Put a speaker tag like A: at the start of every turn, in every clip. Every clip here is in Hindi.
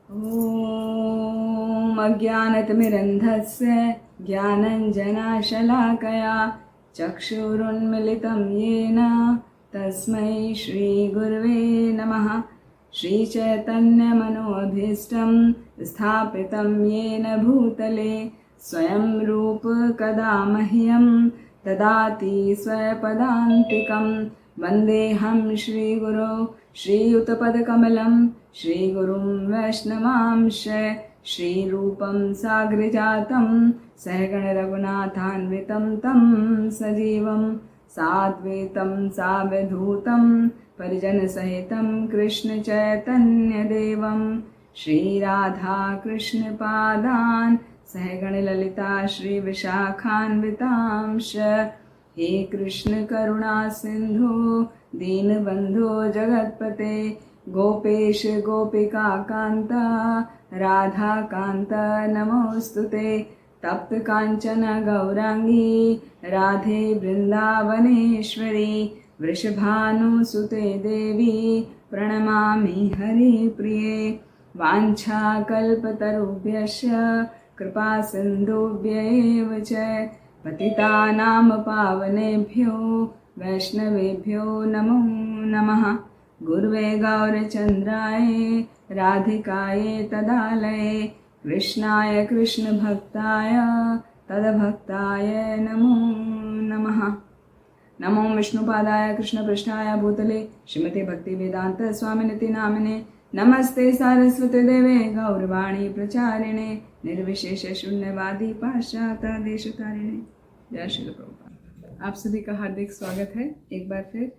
A: ॐ अज्ञानतिमिरन्धस्य ज्ञानञ्जनशलाकया चक्षुरुन्मिलितं येन तस्मै श्रीगुरवे नमः। श्रीचैतन्यमनोऽभीष्टं स्थापितं येन भूतले स्वयं रूप कदा मह्यं ददाति स्वपदान्तिकं। वन्देऽहं श्रीगुरो श्रीयुतपदकमलं श्रीगुरुं वैष्णवांश श्रीरूपं साग्रजातं सहगण रघुनाथान्वितं तं सजीवं साद्वैतं सावधूतं परिजनसहितं कृष्णचैतन्यदेवं श्रीराधाकृष्णपादान् सहगण ललिता श्रीविशाखान्वितांश। हे कृष्ण करुणा सिंधु दीनबंधो जगत्पते गोपेश गोपिका कांता राधा कांता नमोस्तुते। तप्त कांचन गौरांगी राधे वृंदावनेश्वरी वृषभानुसुते देवी प्रणमामि हरिप्रिये। वाञ्छाकल्पतरुभ्यश्च कृपा सिन्धुभ्य एव च पतितानां पावनेभ्यो वैष्णवेभ्यो नमो नमः। गुरुवे गौरचन्द्राय राधिकायै तदालये कृष्णाय कृष्णभक्ताय तद्भक्ताय नमो नमः। नमो विष्णुपादाय कृष्णपृष्ठाय भूतले श्रीमते भक्तिवेदांत स्वामिनिति नामिने नमस्ते सारस्वती देवे गौरवाणी प्रचारिणे निर्विशेष शून्यवादी पाश्चात्य देशतारिणे। जय श्री प्रभुपाद। आप सभी का हार्दिक स्वागत है एक बार फिर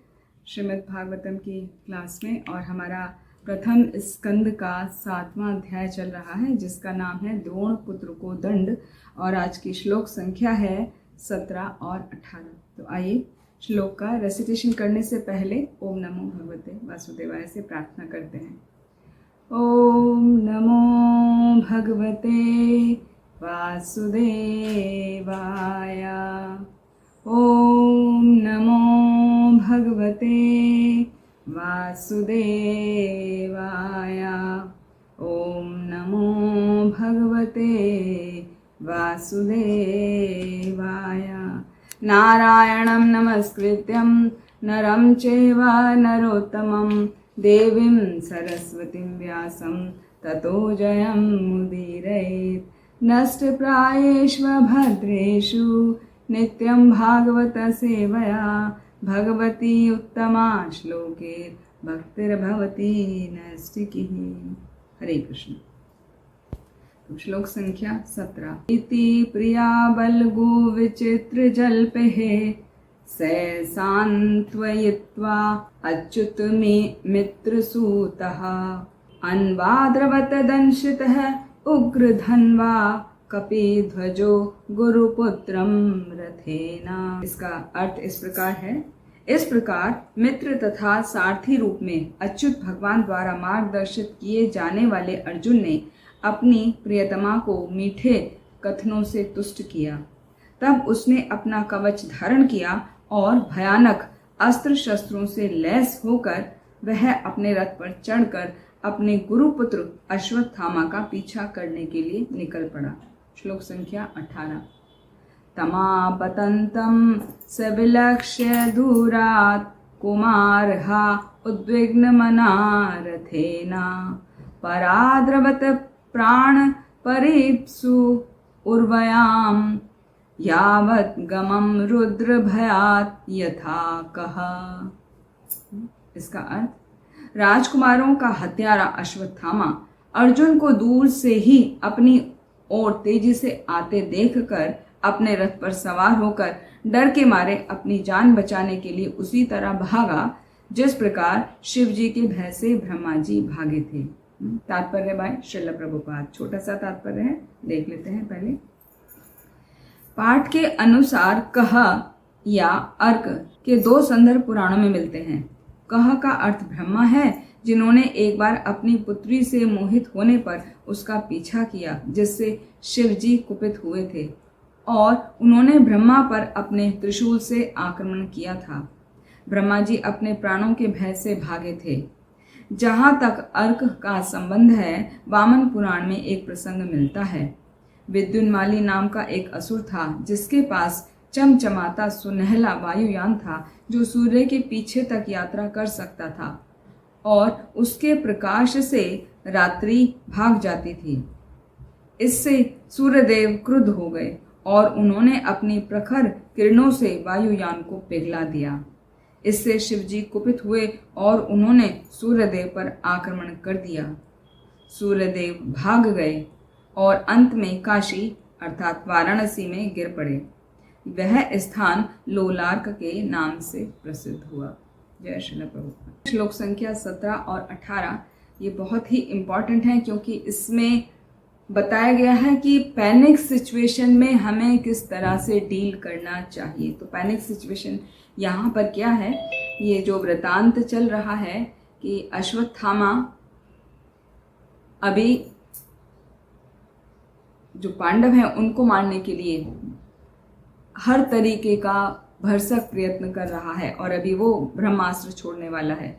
A: श्रीमद् भागवतम की क्लास में। और हमारा प्रथम स्कंद का 7वां अध्याय चल रहा है जिसका नाम है द्रोण पुत्र को दंड। और आज की श्लोक संख्या है 17 और 18। तो आइए श्लोक का रेसिटेशन करने से पहले ओम नमो भगवते वासुदेवाय से प्रार्थना करते हैं। ओम नमो भगवते वासुदेवाय। ओम नमो भगवते वासुदेवाय। ओम नमो भगवते वासुदेवाय। नारायणं नमस्कृत्यं नरं चैव नरोत्तमं देवीं सरस्वतीं व्यासं ततो जयमुदीरयेत्। नष्टप्रायेषु भद्रेषु नित्यं भागवत सेवया भगवती उत्तमा श्लोके भक्तिर्भवती नैष्टिकीः। हरे कृष्ण। तो श्लोक संख्या 17। इति प्रिया बल्गु विचित्र जल्पेः से सान्त्वयित्वा अच्युत मित्रसूतः अन्वाद्रवत दंशितः उग्रधन्वा कपिध्वजो गुरुपुत्रं रथेना। इसका अर्थ इस प्रकार है। इस प्रकार मित्र तथा सारथी रूप में अच्युत भगवान द्वारा मार्गदर्शित किए जाने वाले अर्जुन ने अपनी प्रियतमा को मीठे कथनों से तुष्ट किया। तब उसने अपना कवच धारण किया और भयानक अस्त्र शस्त्रों से लैस होकर वह अपने रथ पर चढ़कर अपने गुरुपुत्र अश्वत्थामा का पीछा करने के लिए निकल पड़ा। श्लोक संख्या 18। तमापतन्तं सविलक्ष्य दूरात् कुमारः उद्विग्नमना रथेना पराद्रवत प्राण परीप्सु उर्वयां यावत् गमं रुद्र भयात् यथा कः। इसका अर्थ, राजकुमारों का हत्यारा अश्वत्थामा अर्जुन को दूर से ही अपनी ओर तेजी से आते देखकर अपने रथ पर सवार होकर डर के मारे अपनी जान बचाने के लिए उसी तरह भागा जिस प्रकार शिव जी के भय से ब्रह्मा जी भागे थे। तात्पर्य बाय श्रील प्रभुपाद। छोटा सा तात्पर्य है, देख लेते हैं पहले। पाठ के अनुसार कह या अर्क के 2 संदर्भ पुराणों में मिलते हैं। कह का अर्थ ब्रह्मा है जिन्होंने एक बार अपनी पुत्री से मोहित होने पर उसका पीछा किया जिससे शिव जी कुपित हुए थे और उन्होंने ब्रह्मा पर अपने त्रिशूल से आक्रमण किया था। ब्रह्मा जी अपने प्राणों के भय से भागे थे। जहाँ तक अर्क का संबंध है, वामन पुराण में एक प्रसंग मिलता है। विद्युन्माली नाम का एक असुर था जिसके पास चमचमाता सुनहला वायुयान था जो सूर्य के पीछे तक यात्रा कर सकता था और उसके प्रकाश से रात्रि भाग जाती थी। इससे सूर्यदेव क्रुद्ध हो गए और उन्होंने अपनी प्रखर किरणों से वायुयान को पिघला दिया। इससे शिवजी कुपित हुए और उन्होंने सूर्यदेव पर आक्रमण कर दिया। सूर्यदेव भाग गए और अंत में काशी अर्थात वाराणसी में गिर पड़े। वह स्थान लोलार्क के नाम से प्रसिद्ध हुआ। जय श्रील प्रभुपाद। श्लोक संख्या 17 और 18 ये बहुत ही इम्पॉर्टेंट है क्योंकि इसमें बताया गया है कि पैनिक सिचुएशन में हमें किस तरह से डील करना चाहिए। तो पैनिक सिचुएशन यहाँ पर क्या है, ये जो वृतांत चल रहा है कि अश्वत्थामा अभी जो पांडव हैं उनको मारने के लिए हर तरीके का भरसक प्रयत्न कर रहा है और अभी वो ब्रह्मास्त्र छोड़ने वाला है।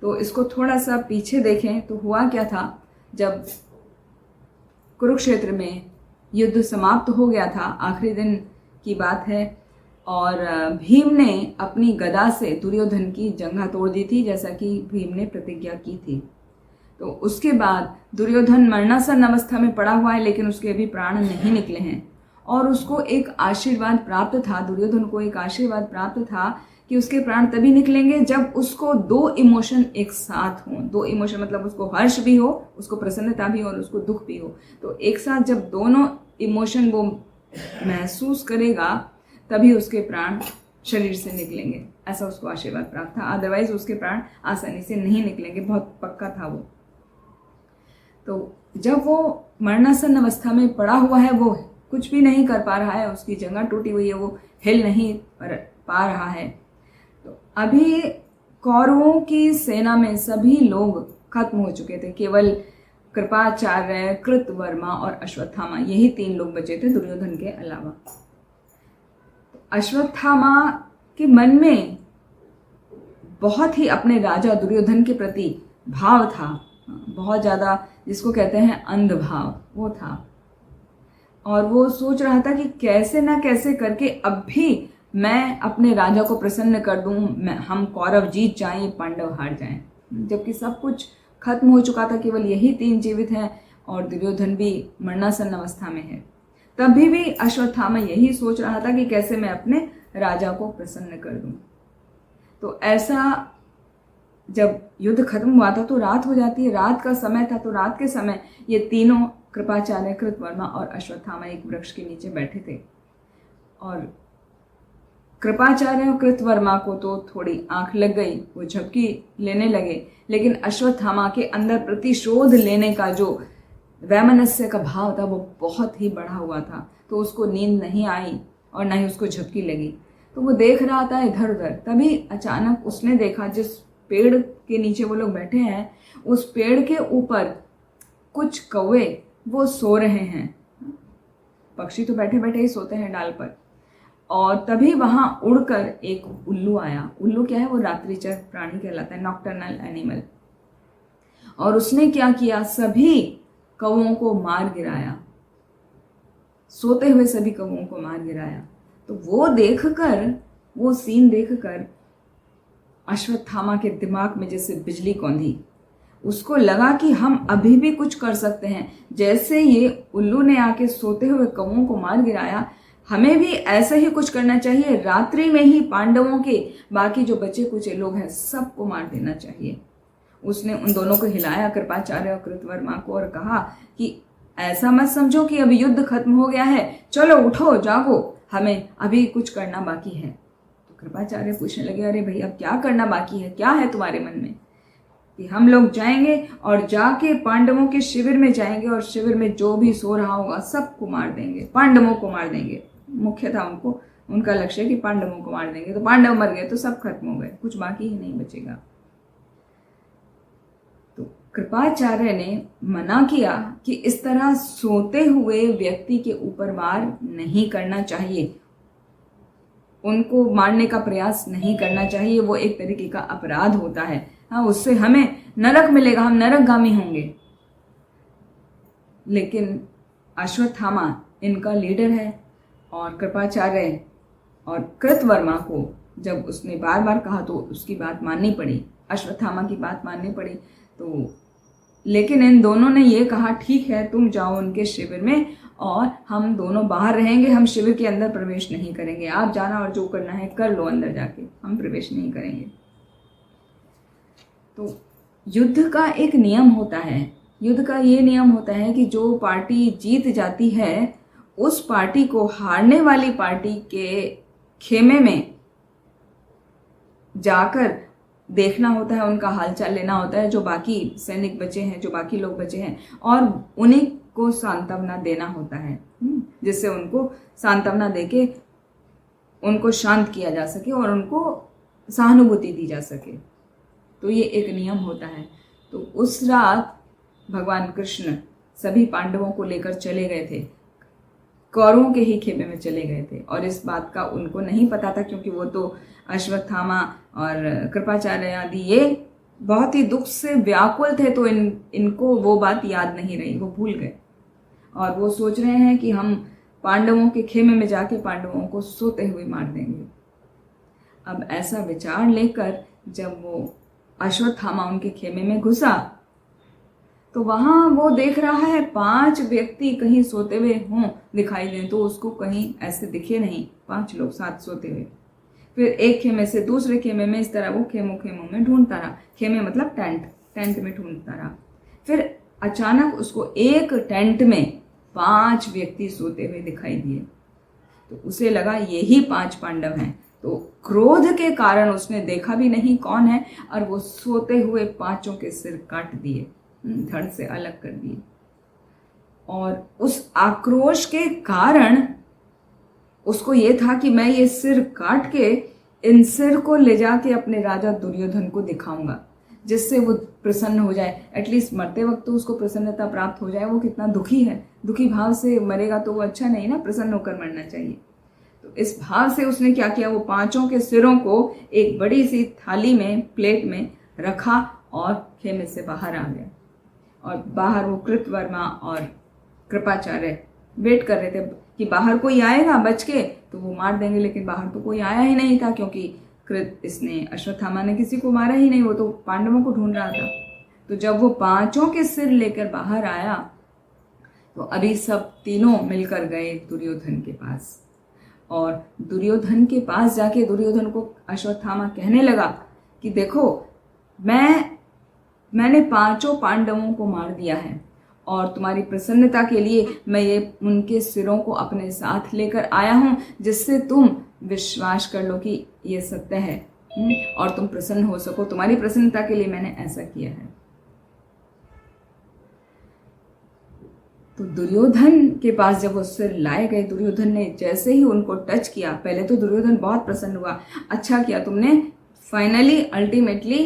A: तो इसको थोड़ा सा पीछे देखें तो हुआ क्या था, जब कुरुक्षेत्र में युद्ध समाप्त हो गया था, आखिरी दिन की बात है, और भीम ने अपनी गदा से दुर्योधन की जंघा तोड़ दी थी जैसा कि भीम ने प्रतिज्ञा की थी। तो उसके बाद दुर्योधन मरणासन अवस्था में पड़ा हुआ है लेकिन उसके अभी प्राण नहीं निकले हैं और उसको एक आशीर्वाद प्राप्त था, दुर्योधन को एक आशीर्वाद प्राप्त था कि उसके प्राण तभी निकलेंगे जब उसको दो इमोशन एक साथ हों। दो इमोशन मतलब उसको हर्ष भी हो, उसको प्रसन्नता भी हो और उसको दुख भी हो। तो एक साथ जब दोनों इमोशन वो महसूस करेगा तभी उसके प्राण शरीर से निकलेंगे, ऐसा उसको आशीर्वाद प्राप्त था। अदरवाइज उसके प्राण आसानी से नहीं निकलेंगे, बहुत पक्का था वो। तो जब वो मरणासन अवस्था में पड़ा हुआ है, वो कुछ भी नहीं कर पा रहा है, उसकी जंघा टूटी हुई है, वो हिल नहीं पा रहा है। तो अभी कौरवों की सेना में सभी लोग खत्म हो चुके थे, केवल कृपाचार्य, कृतवर्मा और अश्वत्थामा, यही 3 लोग बचे थे दुर्योधन के अलावा। अश्वत्थामा के मन में बहुत ही अपने राजा दुर्योधन के प्रति भाव था, बहुत ज़्यादा, जिसको कहते हैं अंधभाव, वो था। और वो सोच रहा था कि कैसे ना कैसे करके अब भी मैं अपने राजा को प्रसन्न कर दूं, हम कौरव जीत जाएं, पांडव हार जाएं। जबकि सब कुछ खत्म हो चुका था, केवल यही 3 जीवित हैं और दुर्योधन भी मरणासन अवस्था में है। तभी भी अश्वत्थामा यही सोच रहा था कि कैसे मैं अपने राजा को प्रसन्न कर दूं। तो ऐसा जब युद्ध खत्म हुआ था तो रात हो जाती है, रात का समय था। तो रात के समय ये तीनों, कृपाचार्य, कृतवर्मा और अश्वत्थामा, एक वृक्ष के नीचे बैठे थे। और कृपाचार्य और कृतवर्मा को तो थोड़ी आंख लग गई, वो झपकी लेने लगे, लेकिन अश्वत्थामा के अंदर प्रतिशोध लेने का जो वैमनस्य का भाव था वो बहुत ही बढ़ा हुआ था। तो उसको नींद नहीं आई और ना ही उसको झपकी लगी। तो वो देख रहा था इधर उधर। तभी अचानक उसने देखा जिस पेड़ के नीचे वो लोग बैठे हैं, उस पेड़ के ऊपर कुछ कौवे वो सो रहे हैं। पक्षी तो बैठे बैठे ही सोते हैं डाल पर। और तभी वहां उड़कर एक उल्लू आया। उल्लू क्या है, वो रात्रिचर प्राणी कहलाता है, नॉक्टर्नल एनिमल। और उसने क्या किया, सभी कौवों को मार गिराया, सोते हुए सभी कौवों को मार गिराया। तो वो देखकर, वो सीन देखकर अश्वत्थामा के दिमाग में जैसे बिजली कौंधी। उसको लगा कि हम अभी भी कुछ कर सकते हैं। जैसे ये उल्लू ने आके सोते हुए कौवों को मार गिराया, हमें भी ऐसा ही कुछ करना चाहिए। रात्रि में ही पांडवों के बाकी जो बचे कुचे लोग हैं सबको मार देना चाहिए। उसने उन दोनों को हिलाया, कृपाचार्य और कृतवर्मा को, और कहा कि ऐसा मत समझो कि अभी युद्ध खत्म हो गया है, चलो उठो जागो, हमें अभी कुछ करना बाकी है। तो कृपाचार्य पूछने लगे, अरे भाई अब क्या करना बाकी है, क्या है तुम्हारे मन में? कि हम लोग जाएंगे और जाके पांडवों के शिविर में जाएंगे और शिविर में जो भी सो रहा होगा सबको मार देंगे, पांडवों को मार देंगे। मुख्य था उनको, उनका लक्ष्य कि पांडवों को मार देंगे। तो पांडव मर गए तो सब खत्म हो गए, कुछ बाकी ही नहीं बचेगा। तो कृपाचार्य ने मना किया कि इस तरह सोते हुए व्यक्ति के ऊपर वार नहीं करना चाहिए, उनको मारने का प्रयास नहीं करना चाहिए, वो एक तरीके का अपराध होता है। हाँ, उससे हमें नरक मिलेगा, हम नरकगामी होंगे। लेकिन अश्वत्थामा इनका लीडर है, और कृपाचार्य और कृतवर्मा को जब उसने बार बार कहा तो उसकी बात माननी पड़ी, अश्वत्थामा की बात माननी पड़ी। तो लेकिन इन दोनों ने ये कहा ठीक है तुम जाओ उनके शिविर में और हम दोनों बाहर रहेंगे, हम शिविर के अंदर प्रवेश नहीं करेंगे, आप जाना और जो करना है कर लो अंदर जाके, हम प्रवेश नहीं करेंगे। तो युद्ध का एक नियम होता है, युद्ध का ये नियम होता है कि जो पार्टी जीत जाती है उस पार्टी को हारने वाली पार्टी के खेमे में जाकर देखना होता है, उनका हालचाल लेना होता है, जो बाकी सैनिक बचे हैं, जो बाकी लोग बचे हैं, और उन्हीं को सांत्वना देना होता है, जिससे उनको सांत्वना देके उनको शांत किया जा सके और उनको सहानुभूति दी जा सके। तो ये एक नियम होता है। तो उस रात भगवान कृष्ण सभी पांडवों को लेकर चले गए थे, कौरवों के ही खेमे में चले गए थे, और इस बात का उनको नहीं पता था, क्योंकि वो तो अश्वत्थामा और कृपाचार्य आदि ये बहुत ही दुख से व्याकुल थे, तो इनको वो बात याद नहीं रही, वो भूल गए। और वो सोच रहे हैं कि हम पांडवों के खेमे में जाके पांडवों को सोते हुए मार देंगे। अब ऐसा विचार लेकर जब वो अश्वत्थामा उनके खेमे में घुसा तो वहां वो देख रहा है 5 व्यक्ति कहीं सोते हुए हों दिखाई दें, तो उसको कहीं ऐसे दिखे नहीं, 5 लोग साथ सोते हुए। फिर एक खेमे से दूसरे खेमे में, इस तरह वो खेमों में ढूंढता रहा, खेमे मतलब टेंट में ढूंढता रहा। फिर अचानक उसको एक टेंट में 5 व्यक्ति सोते हुए दिखाई दिए, तो उसे लगा यही 5 पांडव हैं। तो क्रोध के कारण उसने देखा भी नहीं कौन है, और वो सोते हुए 5 के सिर काट दिए, धड़ से अलग कर दिए। और उस आक्रोश के कारण उसको ये था कि मैं ये सिर काट के इन सिर को ले जाके अपने राजा दुर्योधन को दिखाऊंगा, जिससे वो प्रसन्न हो जाए, एटलीस्ट मरते वक्त तो उसको प्रसन्नता प्राप्त हो जाए। वो कितना दुखी है, दुखी भाव से मरेगा तो वो अच्छा नहीं ना, प्रसन्न होकर मरना चाहिए। तो इस भाव से उसने क्या किया, वो 5 के सिरों को एक बड़ी सी थाली में, प्लेट में रखा और खेमे से बाहर आ गया। और बाहर वो कृतवर्मा और कृपाचार्य वेट कर रहे थे कि बाहर कोई आएगा बच के तो वो मार देंगे, लेकिन बाहर तो कोई आया ही नहीं था, क्योंकि इसने अश्वत्थामा ने किसी को मारा ही नहीं, वो तो पांडवों को ढूंढ रहा था। तो जब वो 5 के सिर लेकर बाहर आया तो अभी सब तीनों मिलकर गए दुर्योधन के पास, और दुर्योधन के पास जाके दुर्योधन को अश्वत्थामा कहने लगा कि देखो मैंने 5 पांडवों को मार दिया है, और तुम्हारी प्रसन्नता के लिए मैं ये उनके सिरों को अपने साथ लेकर आया हूं, जिससे तुम विश्वास कर लो कि ये सत्य है और तुम प्रसन्न हो सको। तुम्हारी प्रसन्नता के लिए मैंने ऐसा किया है। तो दुर्योधन के पास जब वो सिर लाए गए, दुर्योधन ने जैसे ही उनको टच किया, पहले तो दुर्योधन बहुत प्रसन्न हुआ, अच्छा किया तुमने, फाइनली अल्टीमेटली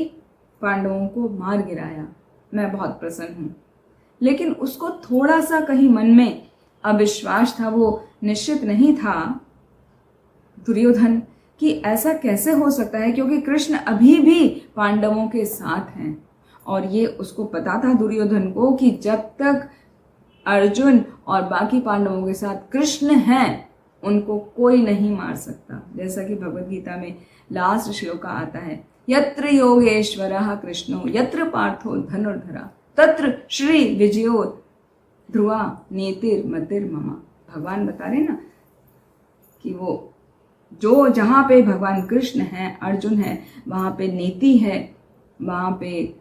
A: पांडवों को मार गिराया, मैं बहुत प्रसन्न हूं। लेकिन उसको थोड़ा सा कहीं मन में अविश्वास था, वो निश्चित नहीं था दुर्योधन कि ऐसा कैसे हो सकता है, क्योंकि कृष्ण अभी भी पांडवों के साथ हैं। और ये उसको पता था दुर्योधन को कि जब तक अर्जुन और बाकी पांडवों के साथ कृष्ण हैं उनको कोई नहीं मार सकता। जैसा कि भगवद गीता में लास्ट श्लोक आता है, यत्र योगेश्वरः कृष्णो यत्र पार्थो धनुर्धरा तत्र श्री विजयो ध्रुवा नीतिर्मतिर्मम। भगवान बता रहे ना कि वो जो जहां पे भगवान कृष्ण है, अर्जुन है, वहां पे नीति है, वहां पे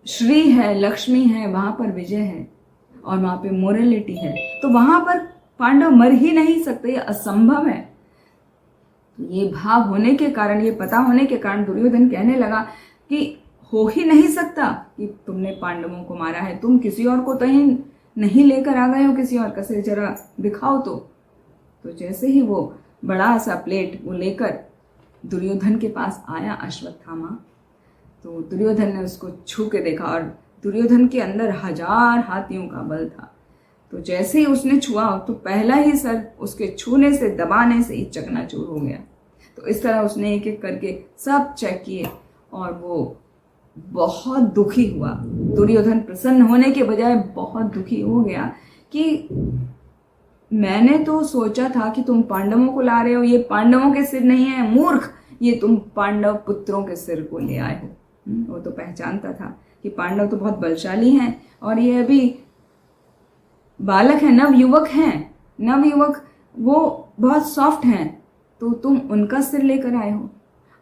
A: श्री है, लक्ष्मी है, वहां पर विजय है, और वहां पे मोरलिटी है। तो वहां पर पांडव मर ही नहीं सकते, ये असंभव है। ये भाव होने के कारण, ये पता होने के कारण दुर्योधन कहने लगा कि हो ही नहीं सकता कि तुमने पांडवों को मारा है, तुम किसी और को तो नहीं लेकर आ गए हो, किसी और का सिर जरा दिखाओ तो जैसे ही वो बड़ा सा प्लेट वो लेकर दुर्योधन के पास आया अश्वत्थामा, तो दुर्योधन ने उसको छू के देखा, और दुर्योधन के अंदर 1000 हाथियों का बल था। तो जैसे ही उसने छुआ तो पहला ही सर उसके छूने से, दबाने से ही चकनाचूर हो गया। तो इस तरह उसने एक एक करके सब चेक किए, और वो बहुत दुखी हुआ। दुर्योधन प्रसन्न होने के बजाय बहुत दुखी हो गया कि मैंने तो सोचा था कि तुम पांडवों को ला रहे हो, ये पांडवों के सिर नहीं है, मूर्ख, ये तुम पांडव पुत्रों के सिर को ले आए हो। वो तो पहचानता था कि पांडव तो बहुत बलशाली हैं और ये अभी बालक हैं, नवयुवक हैं, नवयुवक वो बहुत सॉफ्ट हैं, तो तुम उनका सिर लेकर आए हो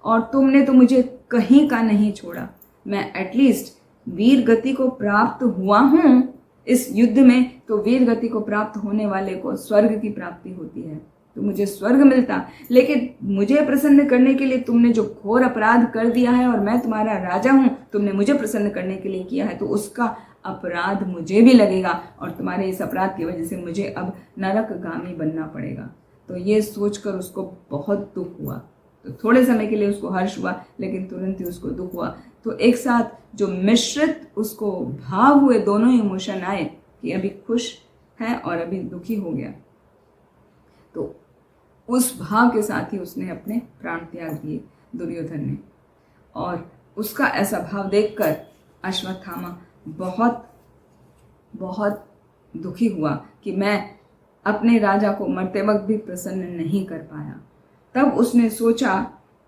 A: और तुमने तो मुझे कहीं का नहीं छोड़ा। मैं एटलीस्ट वीर गति को प्राप्त हुआ हूं इस युद्ध में, तो वीर गति को प्राप्त होने वाले को स्वर्ग की प्राप्ति होती है, तो मुझे स्वर्ग मिलता। लेकिन मुझे प्रसन्न करने के लिए तुमने जो घोर अपराध कर दिया है, और मैं तुम्हारा राजा हूं, तुमने मुझे प्रसन्न करने के लिए किया है, तो उसका अपराध मुझे भी लगेगा और तुम्हारे इस अपराध की वजह से मुझे अब नरकगामी बनना पड़ेगा। तो ये सोचकर उसको बहुत दुख हुआ। तो थोड़े समय के लिए उसको हर्ष हुआ, लेकिन तुरंत ही उसको दुख हुआ। तो एक साथ जो मिश्रित उसको भाव हुए, दोनों इमोशन आए कि अभी खुश है और अभी दुखी हो गया। तो उस भाव के साथ ही उसने अपने प्राण त्याग दिए दुर्योधन ने। और उसका ऐसा भाव देखकर अश्वत्थामा बहुत बहुत दुखी हुआ कि मैं अपने राजा को मरते वक्त भी प्रसन्न नहीं कर पाया। तब उसने सोचा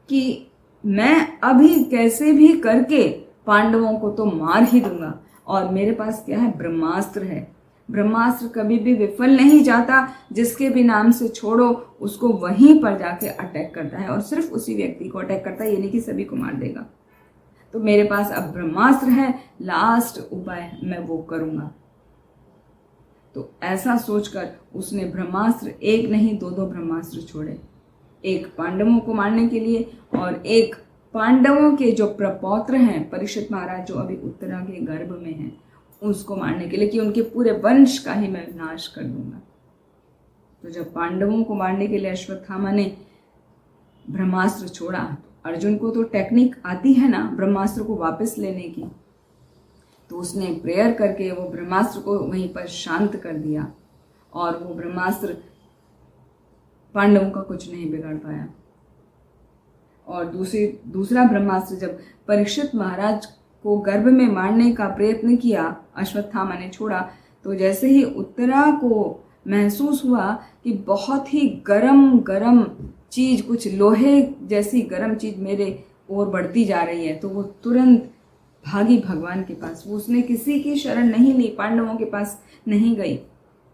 A: कि मैं अभी कैसे भी करके पांडवों को तो मार ही दूंगा, और मेरे पास क्या है, ब्रह्मास्त्र है। ब्रह्मास्त्र कभी भी विफल नहीं जाता, जिसके भी नाम से छोड़ो उसको वहीं पर जाके अटैक करता है और सिर्फ उसी व्यक्ति को अटैक करता है, ये नहीं कि सभी को मार देगा। तो मेरे पास अब ब्रह्मास्त्र है, लास्ट उपाय मैं वो करूंगा। तो ऐसा सोचकर उसने ब्रह्मास्त्र एक नहीं दो ब्रह्मास्त्र छोड़े, एक पांडवों को मारने के लिए और एक पांडवों के जो प्रपौत्र हैं, परीक्षित महाराज जो अभी उत्तरा के गर्भ में हैं, उसको मारने के लिए, कि उनके पूरे वंश का ही मैं नाश कर दूंगा। तो जब पांडवों को मारने के लिए अश्वत्थामा ने ब्रह्मास्त्र छोड़ा, तो अर्जुन को तो टेक्निक आती है ना ब्रह्मास्त्र को वापस लेने की, तो उसने प्रेयर करके वो ब्रह्मास्त्र को वहीं पर शांत कर दिया और वो ब्रह्मास्त्र पांडवों का कुछ नहीं बिगाड़ पाया। और दूसरा ब्रह्मास्त्र जब परीक्षित महाराज को गर्भ में मारने का प्रयत्न किया, अश्वत्थामा ने छोड़ा, तो जैसे ही उत्तरा को महसूस हुआ कि बहुत ही गरम गरम चीज, कुछ लोहे जैसी गरम चीज मेरे ओर बढ़ती जा रही है, तो वो तुरंत भागी भगवान के पास। वो उसने किसी की शरण नहीं ली, पांडवों के पास नहीं गई,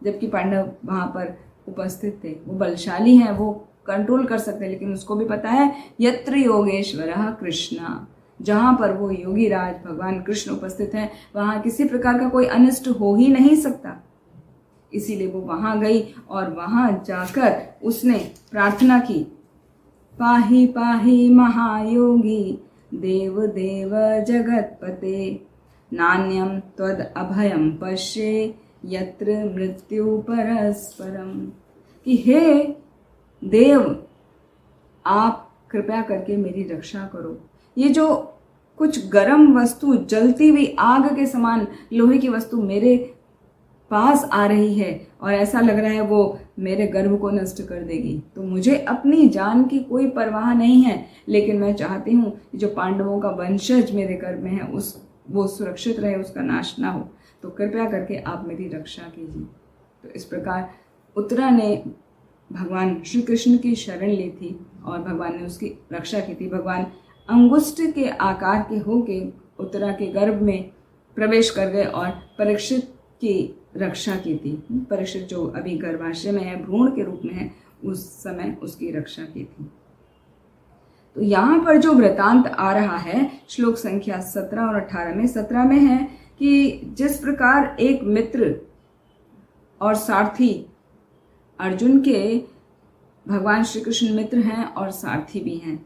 A: जबकि पांडव वहां पर उपस्थित थे। वो बलशाली हैं, वो कंट्रोल कर सकते हैं, लेकिन उसको भी पता है यत्र योगेश्वरः कृष्ण, जहां पर वो योगी राज भगवान कृष्ण उपस्थित हैं, वहां किसी प्रकार का कोई अनिष्ट हो ही नहीं सकता। इसीलिए वो वहां गई और वहां जाकर उसने प्रार्थना की, पाहि पाहि महायोगी देव देव जगतपते, नान्यम त्वद अभयम पश्ये यत्र मृत्यु परस्परम। कि हे देव, आप कृपया करके मेरी रक्षा करो। ये जो कुछ गर्म वस्तु, जलती हुई आग के समान लोहे की वस्तु मेरे पास आ रही है और ऐसा लग रहा है वो मेरे गर्भ को नष्ट कर देगी, तो मुझे अपनी जान की कोई परवाह नहीं है, लेकिन मैं चाहती हूँ जो पांडवों का वंशज मेरे गर्भ में है वो सुरक्षित रहे, उसका नाश ना हो, तो कृपया करके आप मेरी रक्षा कीजिए। तो इस प्रकार उत्तरा ने भगवान श्री कृष्ण की शरण ली थी और भगवान ने उसकी रक्षा की थी। भगवान अंगुष्ठ के आकार के होके उत्तरा के गर्भ में प्रवेश कर गए और परीक्षित की रक्षा की थी। परीक्षित जो अभी गर्भाशय में है, भ्रूण के रूप में है, उस समय उसकी रक्षा की थी। तो यहाँ पर जो वृतांत आ रहा है श्लोक संख्या 17 और 18 में, 17 में है कि जिस प्रकार एक मित्र और सारथी अर्जुन के भगवान श्री कृष्ण मित्र हैं और सारथी भी हैं,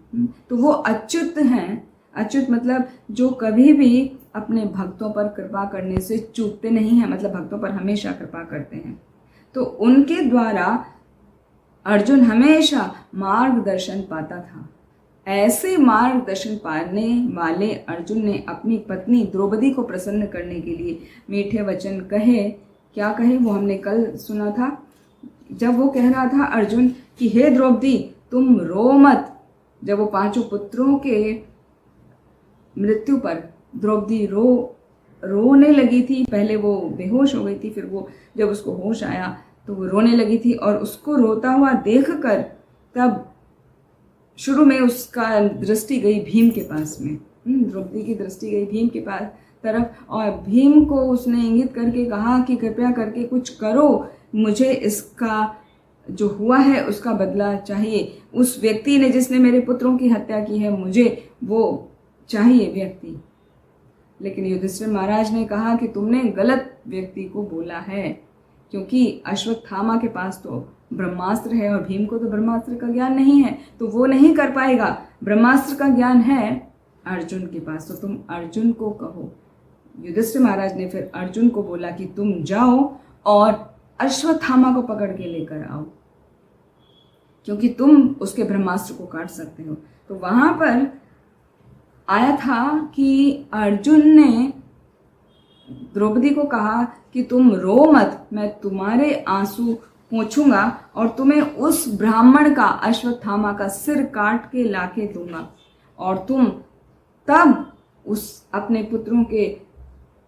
A: तो वो अच्युत हैं। अच्युत मतलब जो कभी भी अपने भक्तों पर कृपा करने से चूकते नहीं हैं, मतलब भक्तों पर हमेशा कृपा करते हैं। तो उनके द्वारा अर्जुन हमेशा मार्गदर्शन पाता था। ऐसे मार्गदर्शन पाने वाले अर्जुन ने अपनी पत्नी द्रौपदी को प्रसन्न करने के लिए मीठे वचन कहे। क्या कहे वो हमने कल सुना था, जब वो कह रहा था अर्जुन कि हे द्रौपदी तुम रो मत, जब वो 5 पुत्रों के मृत्यु पर द्रौपदी रोने लगी थी। पहले वो बेहोश हो गई थी, फिर वो जब उसको होश आया तो वो रोने लगी थी, और उसको रोता हुआ देखकर तब शुरू में उसका दृष्टि गई भीम के पास में। द्रौपदी की दृष्टि गई भीम के पास तरफ, और भीम को उसने इंगित करके कहा कि कृपया करके कुछ करो, मुझे इसका जो हुआ है उसका बदला चाहिए। उस व्यक्ति ने जिसने मेरे पुत्रों की हत्या की है, मुझे वो चाहिए व्यक्ति। लेकिन युधिष्ठिर महाराज ने कहा कि तुमने गलत व्यक्ति को बोला है, क्योंकि अश्वत्थामा के पास तो ब्रह्मास्त्र है और भीम को तो ब्रह्मास्त्र का ज्ञान नहीं है, तो वो नहीं कर पाएगा। ब्रह्मास्त्र का ज्ञान है अर्जुन के पास, तो तुम अर्जुन को कहो। युधिष्ठिर महाराज ने फिर अर्जुन को बोला कि तुम जाओ और अश्वत्थामा को पकड़ के लेकर आओ, क्योंकि तुम उसके ब्रह्मास्त्र को काट सकते हो। तो वहां पर आया था कि अर्जुन ने द्रौपदी को कहा कि तुम रो मत, मैं तुम्हारे आंसू पोंछूंगा और तुम्हें उस ब्राह्मण का, अश्वत्थामा का सिर काट के लाके दूंगा, और तुम तब उस अपने पुत्रों के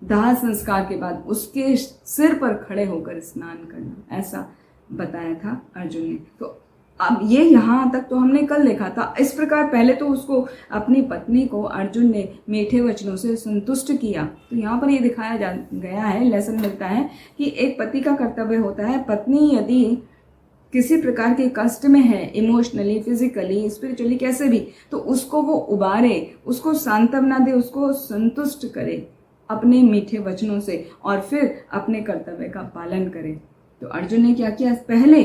A: दाह संस्कार के बाद उसके सिर पर खड़े होकर स्नान करना, ऐसा बताया था अर्जुन ने। तो अब ये यहाँ तक तो हमने कल देखा था। इस प्रकार पहले तो उसको, अपनी पत्नी को अर्जुन ने मीठे वचनों से संतुष्ट किया। तो यहाँ पर ये दिखाया गया है, लेसन मिलता है कि एक पति का कर्तव्य होता है, पत्नी यदि किसी प्रकार के कष्ट में है, इमोशनली, फिजिकली, स्पिरिचुअली, कैसे भी, तो उसको वो उबारे, उसको सांत्वना दे, उसको संतुष्ट करे अपने मीठे वचनों से, और फिर अपने कर्तव्य का पालन करे। तो अर्जुन ने क्या किया, पहले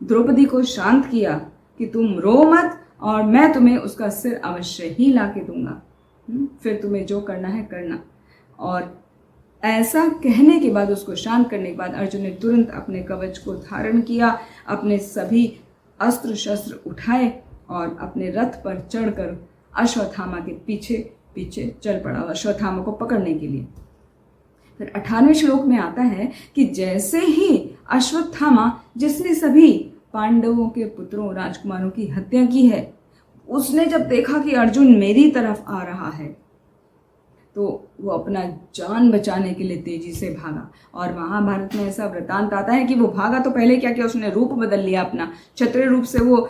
A: द्रौपदी को शांत किया कि तुम रो मत और मैं तुम्हें उसका सिर अवश्य ही ला के दूंगा, फिर तुम्हें जो करना है करना। और ऐसा कहने के बाद, उसको शांत करने के बाद, अर्जुन ने तुरंत अपने कवच को धारण किया, अपने सभी अस्त्र शस्त्र उठाए और अपने रथ पर चढ़कर अश्वत्थामा के पीछे पीछे चल पड़ा, अश्वत्थामा को पकड़ने के लिए। फिर 18वें श्लोक में आता है कि जैसे ही अश्वत्थामा, जिसने सभी पांडवों के पुत्रों, राजकुमारों की हत्या की है, उसने जब देखा कि अर्जुन मेरी तरफ आ रहा है, तो वो अपना जान बचाने के लिए तेजी से भागा। और महाभारत में ऐसा वृतांत आता है कि वो भागा तो पहले क्या किया, उसने रूप बदल लिया अपना, क्षत्रिय रूप से वो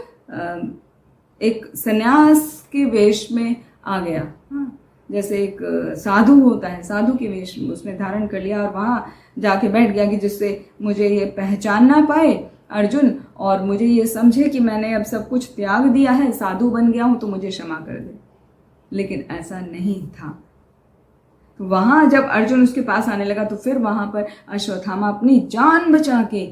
A: एक सन्यास के वेश में आ गया। जैसे एक साधु होता है, साधु के वेश उसने धारण कर लिया और वहां जाके बैठ गया कि जिससे मुझे ये पहचान ना पाए अर्जुन, और मुझे ये समझे कि मैंने अब सब कुछ त्याग दिया है, साधु बन गया हूं, तो मुझे क्षमा कर दे। लेकिन ऐसा नहीं था। तो वहां जब अर्जुन उसके पास आने लगा, तो फिर वहां पर अश्वत्थामा अपनी जान बचा के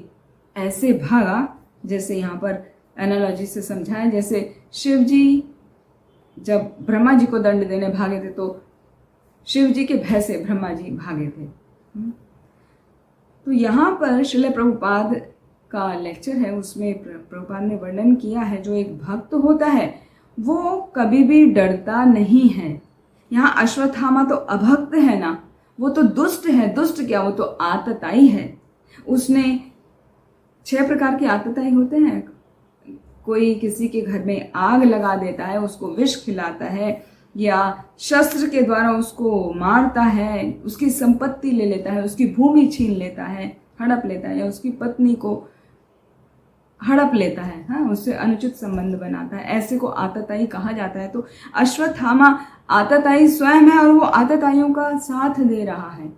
A: ऐसे भागा, जैसे यहाँ पर एनालॉजी से समझाया, जैसे शिव जी जब ब्रह्मा जी को दंड देने भागे थे, तो शिव जी के भय से ब्रह्मा जी भागे थे। तो यहाँ पर श्रील प्रभुपाद का लेक्चर है, उसमें प्रभुपाद ने वर्णन किया है, जो एक भक्त होता है वो कभी भी डरता नहीं है। यहाँ अश्वत्थामा तो अभक्त है ना, वो तो दुष्ट है। दुष्ट क्या, वो तो आतताई है। उसने 6 प्रकार के आतताई होते हैं। कोई किसी के घर में आग लगा देता है, उसको विष खिलाता है, या शस्त्र के द्वारा उसको मारता है, उसकी संपत्ति ले लेता है, उसकी भूमि छीन लेता है, हड़प लेता है, या उसकी पत्नी को हड़प लेता है, हाँ, उससे अनुचित संबंध बनाता है, ऐसे को आतताई कहा जाता है। तो अश्वत्थामा आतताई स्वयं है और वो आतताइयों का साथ दे रहा है,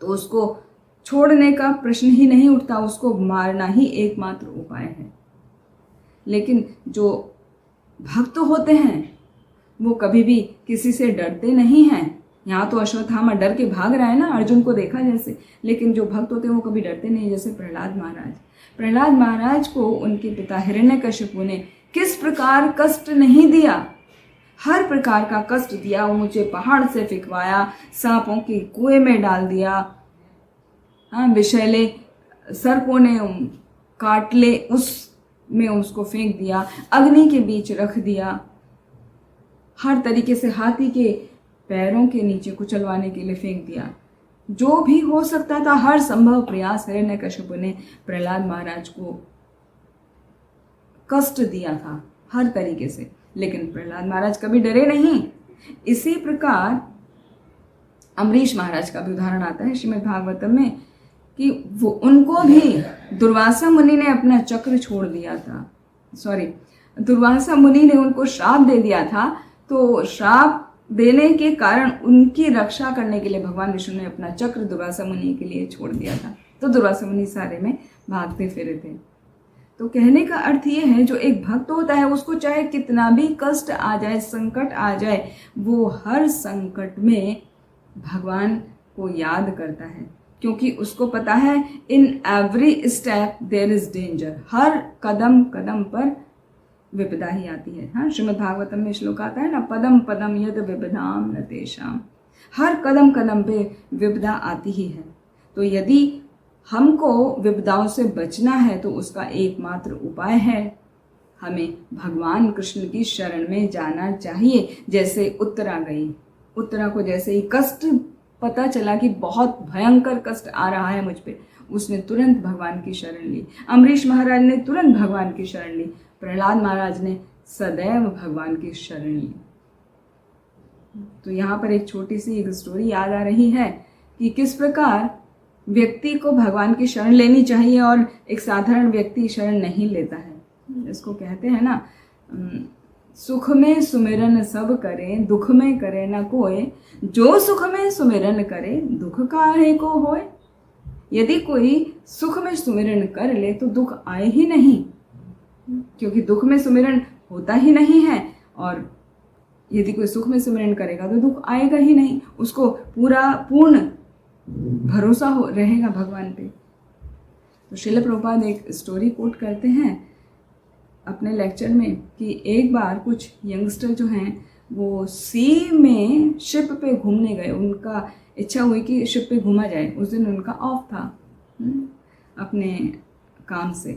A: तो उसको छोड़ने का प्रश्न ही नहीं उठता, उसको मारना ही एकमात्र उपाय है। लेकिन जो भक्त होते हैं वो कभी भी किसी से डरते नहीं हैं। यहाँ तो अश्वत्थामा डर के भाग रहा है ना, अर्जुन को देखा जैसे, लेकिन जो भक्त होते हैं वो कभी डरते नहीं। जैसे प्रहलाद महाराज को उनके पिता हिरण्यकशिपु ने किस प्रकार कष्ट नहीं दिया, हर प्रकार का कष्ट दिया। ऊंचे पहाड़ से फेंकवाया, सांपों के कुएं में डाल दिया, हाँ, विषैले सर्पों ने काटले उसमें उसको फेंक दिया, अग्नि के बीच रख दिया, हर तरीके से हाथी के पैरों के नीचे कुचलवाने के लिए फेंक दिया। जो भी हो सकता था हर संभव प्रयास हिरण्यकशिपु ने प्रहलाद महाराज को कष्ट दिया था हर तरीके से, लेकिन प्रहलाद महाराज कभी डरे नहीं। इसी प्रकार अम्बरीश महाराज का भी उदाहरण आता है श्रीमद् भागवतम में कि वो उनको भी दुर्वासा मुनि ने अपना चक्र छोड़ दिया था, दुर्वासा मुनि ने उनको श्राप दे दिया था। तो श्राप देने के कारण उनकी रक्षा करने के लिए भगवान विष्णु ने अपना चक्र दुर्वासा मुनि के लिए छोड़ दिया था। तो दुर्वासा मुनि सारे में भागते फिरे थे। तो कहने का अर्थ ये है, जो एक भक्त होता है उसको चाहे कितना भी कष्ट आ जाए, संकट आ जाए, वो हर संकट में भगवान को याद करता है, क्योंकि उसको पता है in every step there is danger. हर कदम कदम पर विपदा ही आती है। हाँ, श्रीमद् भागवतम में श्लोक आता है ना, पदम पदम यद विपदाम न तेषाम। हर कदम कदम पे विपदा आती ही है। तो यदि हमको विपदाओं से बचना है तो उसका एकमात्र उपाय है हमें भगवान कृष्ण की शरण में जाना चाहिए। जैसे उत्तरा गई, उत्तरा को जैसे ही कष्ट पता चला कि बहुत भयंकर कष्ट आ रहा है मुझ पे, उसने तुरंत भगवान की शरण ली। अम्बरीश महाराज ने तुरंत भगवान की शरण ली। प्रहलाद महाराज ने सदैव भगवान की शरण ली। तो यहाँ पर एक छोटी सी एक स्टोरी याद आ रही है कि किस प्रकार व्यक्ति को भगवान की शरण लेनी चाहिए और एक साधारण व्यक्ति शरण नहीं लेता है। इसको कहते हैं ना, सुख में सुमिरन सब करे, दुख में करे न कोय, जो सुख में सुमिरन करे, दुख काहे को होए। यदि कोई सुख में सुमिरन कर ले तो दुख आए ही नहीं, क्योंकि दुख में सुमिरन होता ही नहीं है। और यदि कोई सुख में सुमिरन करेगा तो दुख आएगा ही नहीं, उसको पूर्ण भरोसा रहेगा भगवान पे। तो श्रील प्रभुपाद एक स्टोरी कोट करते हैं अपने लेक्चर में कि एक बार कुछ यंगस्टर जो हैं वो सी में शिप पे घूमने गए। उनका इच्छा हुई कि शिप पे घूमा जाए। उस दिन उनका ऑफ था अपने काम से।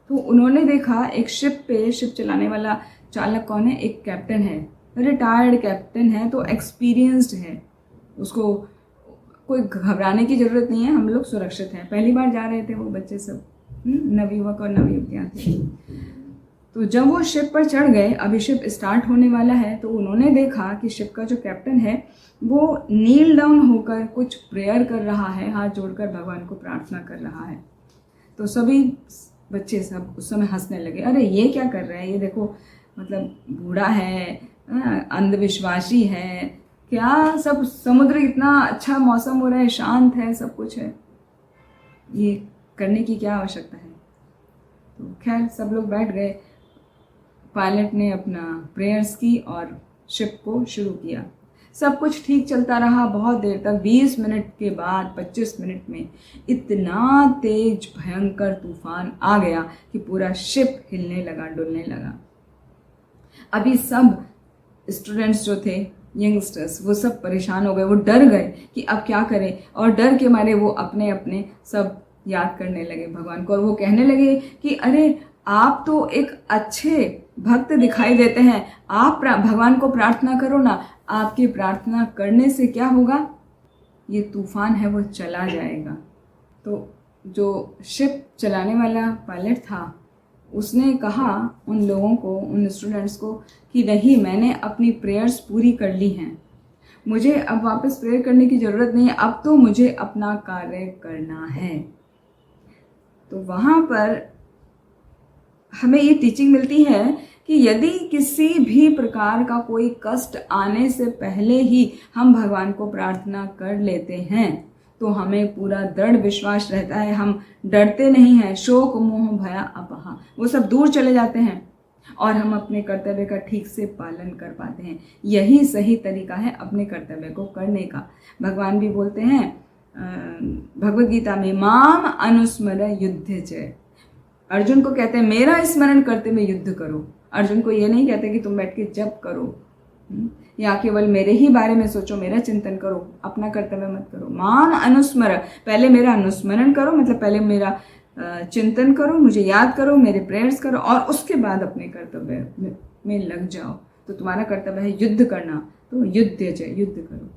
A: तो उन्होंने देखा एक शिप पे, शिप चलाने वाला चालक कौन है, एक कैप्टन है, रिटायर्ड कैप्टन है, तो एक्सपीरियंस्ड है, उसको कोई घबराने की ज़रूरत नहीं है, हम लोग सुरक्षित हैं। पहली बार जा रहे थे वो बच्चे सब, नवयुवक और नवयुवतियाँ थे। तो जब वो शिप पर चढ़ गए, अभी शिप स्टार्ट होने वाला है, तो उन्होंने देखा कि शिप का जो कैप्टन है वो नील डाउन होकर कुछ प्रेयर कर रहा है, हाथ जोड़कर भगवान को प्रार्थना कर रहा है। तो सभी बच्चे सब उस समय हंसने लगे, अरे ये क्या कर रहा है, ये देखो मतलब बूढ़ा है, अंधविश्वासी है, क्या सब समुद्र इतना अच्छा मौसम हो रहा है, शांत है, सब कुछ है, ये करने की क्या आवश्यकता है। तो खैर सब लोग बैठ गए। पायलट ने अपना प्रेयर्स की और शिप को शुरू किया। सब कुछ ठीक चलता रहा बहुत देर तक। 20 मिनट के बाद 25 मिनट में इतना तेज भयंकर तूफान आ गया कि पूरा शिप हिलने लगा, डुलने लगा। अभी सब स्टूडेंट्स जो थे, यंगस्टर्स, वो सब परेशान हो गए, वो डर गए कि अब क्या करें, और डर के मारे वो अपने अपने सब याद करने लगे भगवान को। और वो कहने लगे कि अरे आप तो एक अच्छे भक्त दिखाई देते हैं, आप भगवान को प्रार्थना करो ना, आपकी प्रार्थना करने से क्या होगा, ये तूफान है वो चला जाएगा। तो जो शिप चलाने वाला पायलट था उसने कहा उन लोगों को, उन स्टूडेंट्स को कि नहीं, मैंने अपनी प्रेयर्स पूरी कर ली हैं, मुझे अब वापस प्रेयर करने की ज़रूरत नहीं है, अब तो मुझे अपना कार्य करना है। तो वहाँ पर हमें ये टीचिंग मिलती है कि यदि किसी भी प्रकार का कोई कष्ट आने से पहले ही हम भगवान को प्रार्थना कर लेते हैं तो हमें पूरा दृढ़ विश्वास रहता है, हम डरते नहीं हैं। शोक मोह भया अपहा, वो सब दूर चले जाते हैं और हम अपने कर्तव्य का ठीक से पालन कर पाते हैं। यही सही तरीका है अपने कर्तव्य को करने का। भगवान भी बोलते हैं भगवद गीता में, माम अनुस्मर युद्ध जय। अर्जुन को कहते हैं मेरा स्मरण करते हुए युद्ध करो। अर्जुन को ये नहीं कहते कि तुम बैठ के जप करो या केवल मेरे ही बारे में सोचो, मेरा चिंतन करो, अपना कर्तव्य मत करो। माम अनुस्मर, पहले मेरा अनुस्मरण करो, मतलब पहले मेरा चिंतन करो, मुझे याद करो, मेरे प्रेयर्स करो और उसके बाद अपने कर्तव्य में लग जाओ। तो तुम्हारा कर्तव्य है युद्ध करना, तो युद्ध जय, युद्ध करो।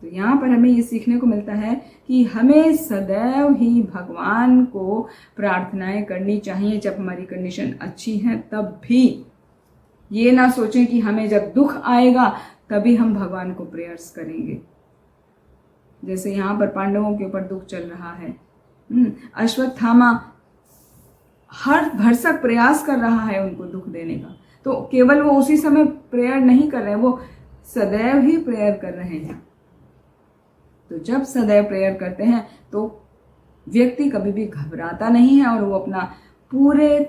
A: तो यहाँ पर हमें ये सीखने को मिलता है कि हमें सदैव ही भगवान को प्रार्थनाएं करनी चाहिए। जब हमारी कंडीशन अच्छी है तब भी ये ना सोचें कि हमें जब दुख आएगा तभी हम भगवान को प्रेयर्स करेंगे। जैसे यहाँ पर पांडवों के ऊपर दुख चल रहा है। अश्वत्थामा हर भरसक प्रयास कर रहा है उनको दुख देने का, तो केवल वो उसी समय प्रेयर नहीं कर रहे हैं, वो सदैव ही प्रेयर कर रहे हैं। तो जब सदैव प्रेयर करते हैं तो व्यक्ति कभी भी घबराता नहीं है और वो अपना पूरे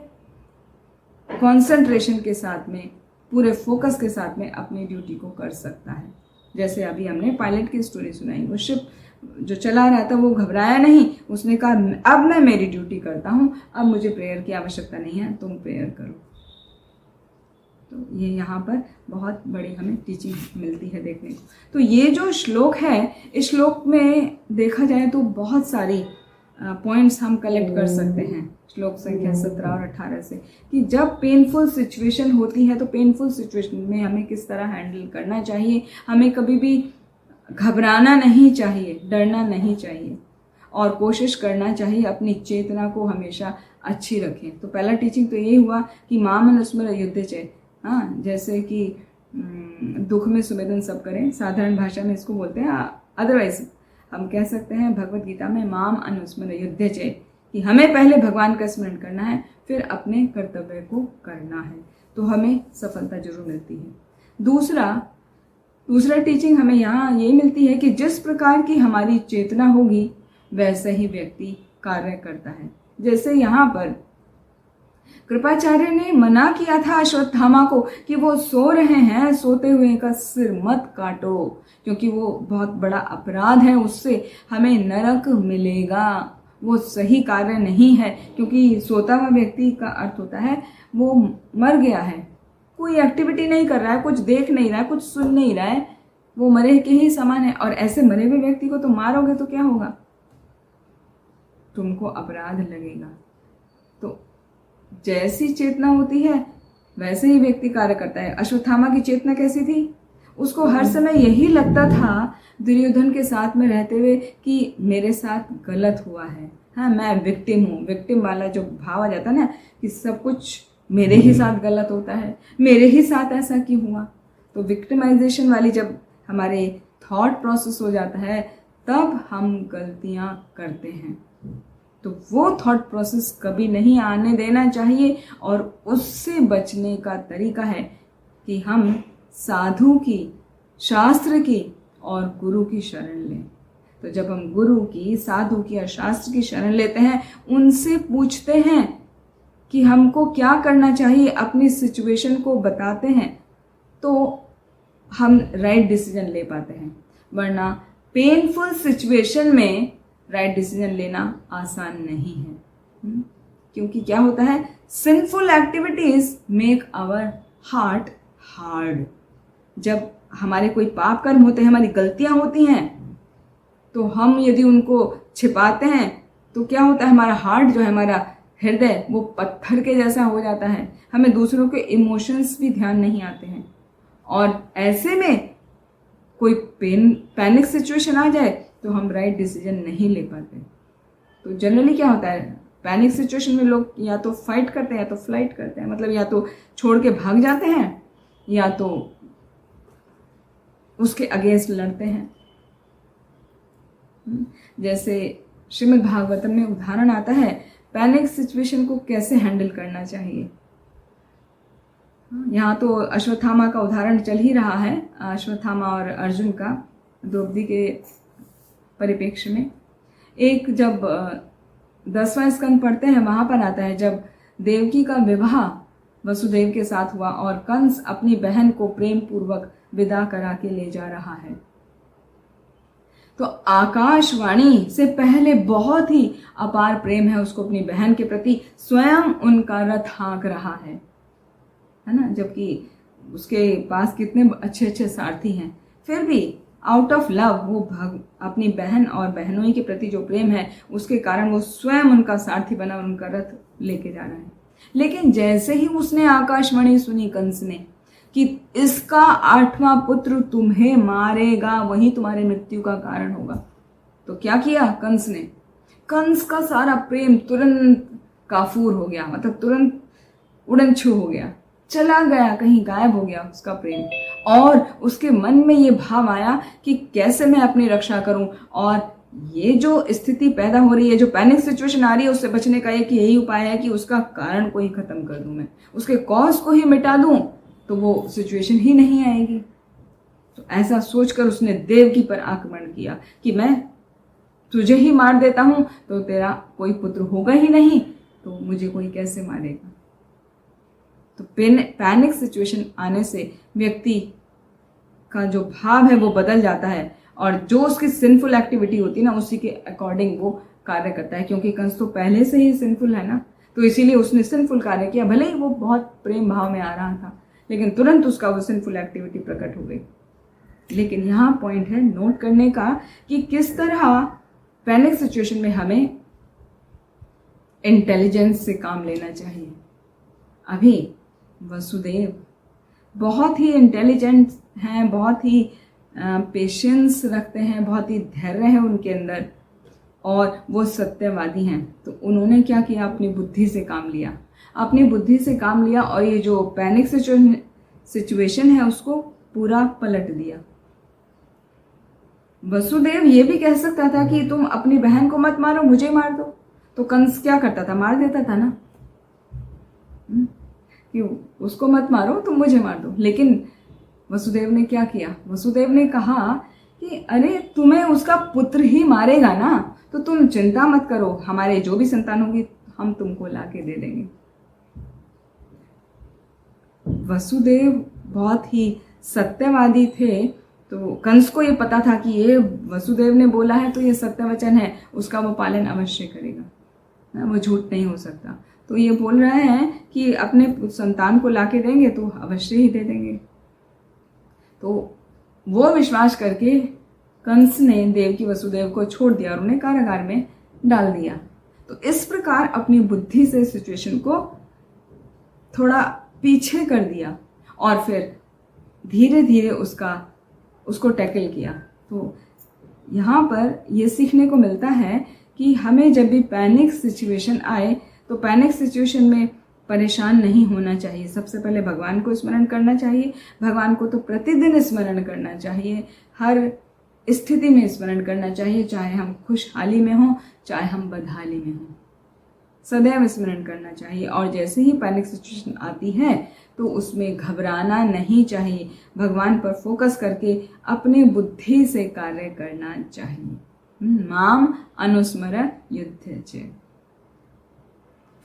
A: कंसंट्रेशन के साथ में, पूरे फोकस के साथ में अपनी ड्यूटी को कर सकता है। जैसे अभी हमने पायलट की स्टोरी सुनाई, वो शिप जो चला रहा था वो घबराया नहीं, उसने कहा अब मैं मेरी ड्यूटी करता हूँ, अब मुझे प्रेयर की आवश्यकता नहीं है, तुम प्रेयर करो। तो ये यहाँ पर बहुत बड़ी हमें टीचिंग मिलती है देखने को। तो ये जो श्लोक है, इस श्लोक में देखा जाए तो बहुत सारी पॉइंट्स हम कलेक्ट कर सकते हैं श्लोक संख्या 17 और 18 से, कि जब पेनफुल सिचुएशन होती है तो पेनफुल सिचुएशन में हमें किस तरह हैंडल करना चाहिए। हमें कभी भी घबराना नहीं चाहिए, डरना नहीं चाहिए और कोशिश करना चाहिए अपनी चेतना को हमेशा अच्छी रखें। तो पहला टीचिंग तो यही हुआ कि माम अनुस्मर युद्धचे। हाँ, जैसे कि दुख में सुमेदन सब करें, साधारण भाषा में इसको बोलते हैं। अदरवाइज हम कह सकते हैं भगवत गीता में माम अनुस्मर युद्धचे, कि हमें पहले भगवान का स्मरण करना है, फिर अपने कर्तव्य को करना है, तो हमें सफलता जरूर मिलती है। दूसरा टीचिंग हमें यहाँ ये मिलती है कि जिस प्रकार की हमारी चेतना होगी वैसे ही व्यक्ति कार्य करता है। जैसे यहाँ पर कृपाचार्य ने मना किया था अश्वत्थामा को कि वो सो रहे हैं, सोते हुए का सिर मत काटो, क्योंकि वो बहुत बड़ा अपराध है, उससे हमें नरक मिलेगा, वो सही कार्य नहीं है। क्योंकि सोता हुआ व्यक्ति का अर्थ होता है वो मर गया है, कोई एक्टिविटी नहीं कर रहा है, कुछ देख नहीं रहा है, कुछ सुन नहीं रहा है, वो मरे के ही समान है। और ऐसे मरे हुए व्यक्ति को तो मारोगे तो क्या होगा, तुमको अपराध लगेगा। तो जैसी चेतना होती है वैसे ही व्यक्ति कार्य करता है। अश्वत्थामा की चेतना कैसी थी, उसको हर समय यही लगता था दुर्योधन के साथ में रहते हुए कि मेरे साथ गलत हुआ है, हाँ मैं विक्टिम हूँ। विक्टिम वाला जो भाव आ जाता है ना कि सब कुछ मेरे ही साथ गलत होता है, मेरे ही साथ ऐसा क्यों हुआ। तो विक्टिमाइजेशन वाली जब हमारे थॉट प्रोसेस हो जाता है तब हम गलतियाँ करते हैं। तो वो थॉट प्रोसेस कभी नहीं आने देना चाहिए और उससे बचने का तरीका है कि हम साधु की, शास्त्र की और गुरु की शरण लें। तो जब हम गुरु की, साधु की और शास्त्र की शरण लेते हैं, उनसे पूछते हैं कि हमको क्या करना चाहिए, अपनी सिचुएशन को बताते हैं, तो हम राइट डिसीजन ले पाते हैं। वरना पेनफुल सिचुएशन में राइट डिसीजन लेना आसान नहीं है। क्योंकि क्या होता है, sinful activities make our heart hard. जब हमारे कोई पाप कर्म होते हैं, हमारी गलतियां होती हैं, तो हम यदि उनको छिपाते हैं तो क्या होता है, हमारा हार्ट जो है, हमारा हृदय, वो पत्थर के जैसा हो जाता है। हमें दूसरों के इमोशंस भी ध्यान नहीं आते हैं और ऐसे में कोई पैनिक सिचुएशन आ जाए तो हम राइट डिसीजन नहीं ले पाते। तो जनरली क्या होता है, पैनिक सिचुएशन में लोग या तो फाइट करते हैं या तो फ्लाइट करते हैं, मतलब या तो छोड़ के भाग जाते हैं या तो उसके अगेंस्ट लड़ते हैं। जैसे श्रीमद् भागवतम में उदाहरण आता है पैनिक सिचुएशन को कैसे हैंडल करना चाहिए। यहाँ तो अश्वत्थामा का उदाहरण चल ही रहा है, अश्वत्थामा और अर्जुन का द्रौपदी के परिप्रेक्ष्य में। एक जब 10वां स्कंद पढ़ते हैं, वहां पर आता है जब देवकी का विवाह वसुदेव के साथ हुआ और कंस अपनी बहन को प्रेम पूर्वक विदा करा के ले जा रहा है, तो आकाशवाणी से पहले बहुत ही अपार प्रेम है उसको अपनी बहन के प्रति, स्वयं उनका रथ हाँक रहा है ना, जबकि उसके पास कितने अच्छे अच्छे सारथी हैं, फिर भी आउट ऑफ लव वो अपनी बहन और बहनों के प्रति जो प्रेम है उसके कारण वो स्वयं उनका सारथी बना और उनका रथ लेके जा रहा है। लेकिन जैसे ही उसने आकाशवाणी सुनी कंस ने कि इसका 8वां पुत्र तुम्हें मारेगा, वही तुम्हारे मृत्यु का कारण होगा, तो क्या किया कंस ने, कंस का सारा प्रेम तुरंत काफूर हो गया, मतलब तुरंत उड़न छू हो गया, चला गया, कहीं गायब हो गया उसका प्रेम। और उसके मन में ये भाव आया कि कैसे मैं अपनी रक्षा करूं, और ये जो स्थिति पैदा हो रही है, जो पैनिक सिचुएशन आ रही है, उससे बचने का एक यही उपाय है कि उसका कारण को ही खत्म कर दूं, मैं उसके कॉज को ही मिटा दूं, तो वो सिचुएशन ही नहीं आएगी। तो ऐसा सोचकर उसने देवकी पर आक्रमण किया कि मैं तुझे ही मार देता हूं तो तेरा कोई पुत्र होगा ही नहीं, तो मुझे कोई कैसे मारेगा। तो पैनिक सिचुएशन आने से व्यक्ति का जो भाव है वो बदल जाता है, और जो उसकी सिंफुल एक्टिविटी होती है ना, उसी के अकॉर्डिंग वो कार्य करता है। क्योंकि कंस तो पहले से ही सिंफुल है ना, तो इसीलिए उसने सिंफुल कार्य किया। भले ही वो बहुत प्रेम भाव में आ रहा था, लेकिन तुरंत उसका वो सिंफुल एक्टिविटी प्रकट हो गई। लेकिन यहाँ पॉइंट है नोट करने का कि किस तरह पैनिक सिचुएशन में हमें इंटेलिजेंस से काम लेना चाहिए। अभी वसुदेव बहुत ही इंटेलिजेंट हैं, बहुत ही पेशेंस रखते हैं, बहुत ही धैर्य है उनके अंदर, और वो सत्यवादी हैं। तो उन्होंने क्या किया, अपनी बुद्धि से काम लिया, अपनी बुद्धि से काम लिया, और ये जो पैनिक सिचुएशन है उसको पूरा पलट दिया। वसुदेव ये भी कह सकता था कि तुम अपनी बहन को मत मारो, मुझे मार दो, तो कंस क्या करता था, मार देता था ना, कि उसको मत मारो, तुम मुझे मार दो। लेकिन वसुदेव ने क्या किया, वसुदेव ने कहा कि अरे तुम्हें उसका पुत्र ही मारेगा ना, तो तुम चिंता मत करो, हमारे जो भी संतान होगी हम तुमको लाके दे देंगे। वसुदेव बहुत ही सत्यवादी थे, तो कंस को ये पता था कि ये वसुदेव ने बोला है तो ये सत्य वचन है, उसका वो पालन अवश्य करेगा, वो झूठ नहीं हो सकता। तो ये बोल रहे हैं कि अपने संतान को लाके देंगे तो अवश्य ही दे देंगे। तो वो विश्वास करके कंस ने देवकी वसुदेव को छोड़ दिया और उन्हें कारागार में डाल दिया। तो इस प्रकार अपनी बुद्धि से सिचुएशन को थोड़ा पीछे कर दिया, और फिर धीरे धीरे उसको टैकल किया। तो यहाँ पर ये सीखने को मिलता है कि हमें जब भी पैनिक सिचुएशन आए तो पैनिक सिचुएशन में परेशान नहीं होना चाहिए। सबसे पहले भगवान को स्मरण करना चाहिए, भगवान को तो प्रतिदिन स्मरण करना चाहिए, हर स्थिति में स्मरण करना चाहिए, चाहे हम खुशहाली में हों चाहे हम बदहाली में हों, सदैव स्मरण करना चाहिए। और जैसे ही पैनिक सिचुएशन आती है तो उसमें घबराना नहीं चाहिए, भगवान पर फोकस करके अपनी बुद्धि से कार्य करना चाहिए। माम अनुस्मर युद्ध च।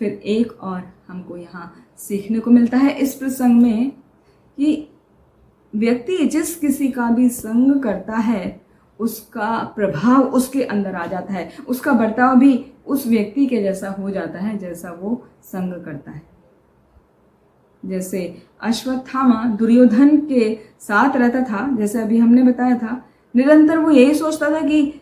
A: फिर एक और हमको यहाँ सीखने को मिलता है इस प्रसंग में कि व्यक्ति जिस किसी का भी संग करता है उसका प्रभाव उसके अंदर आ जाता है, उसका बर्ताव भी उस व्यक्ति के जैसा हो जाता है जैसा वो संग करता है। जैसे अश्वत्थामा दुर्योधन के साथ रहता था, जैसे अभी हमने बताया था, निरंतर वो यही सोचता था कि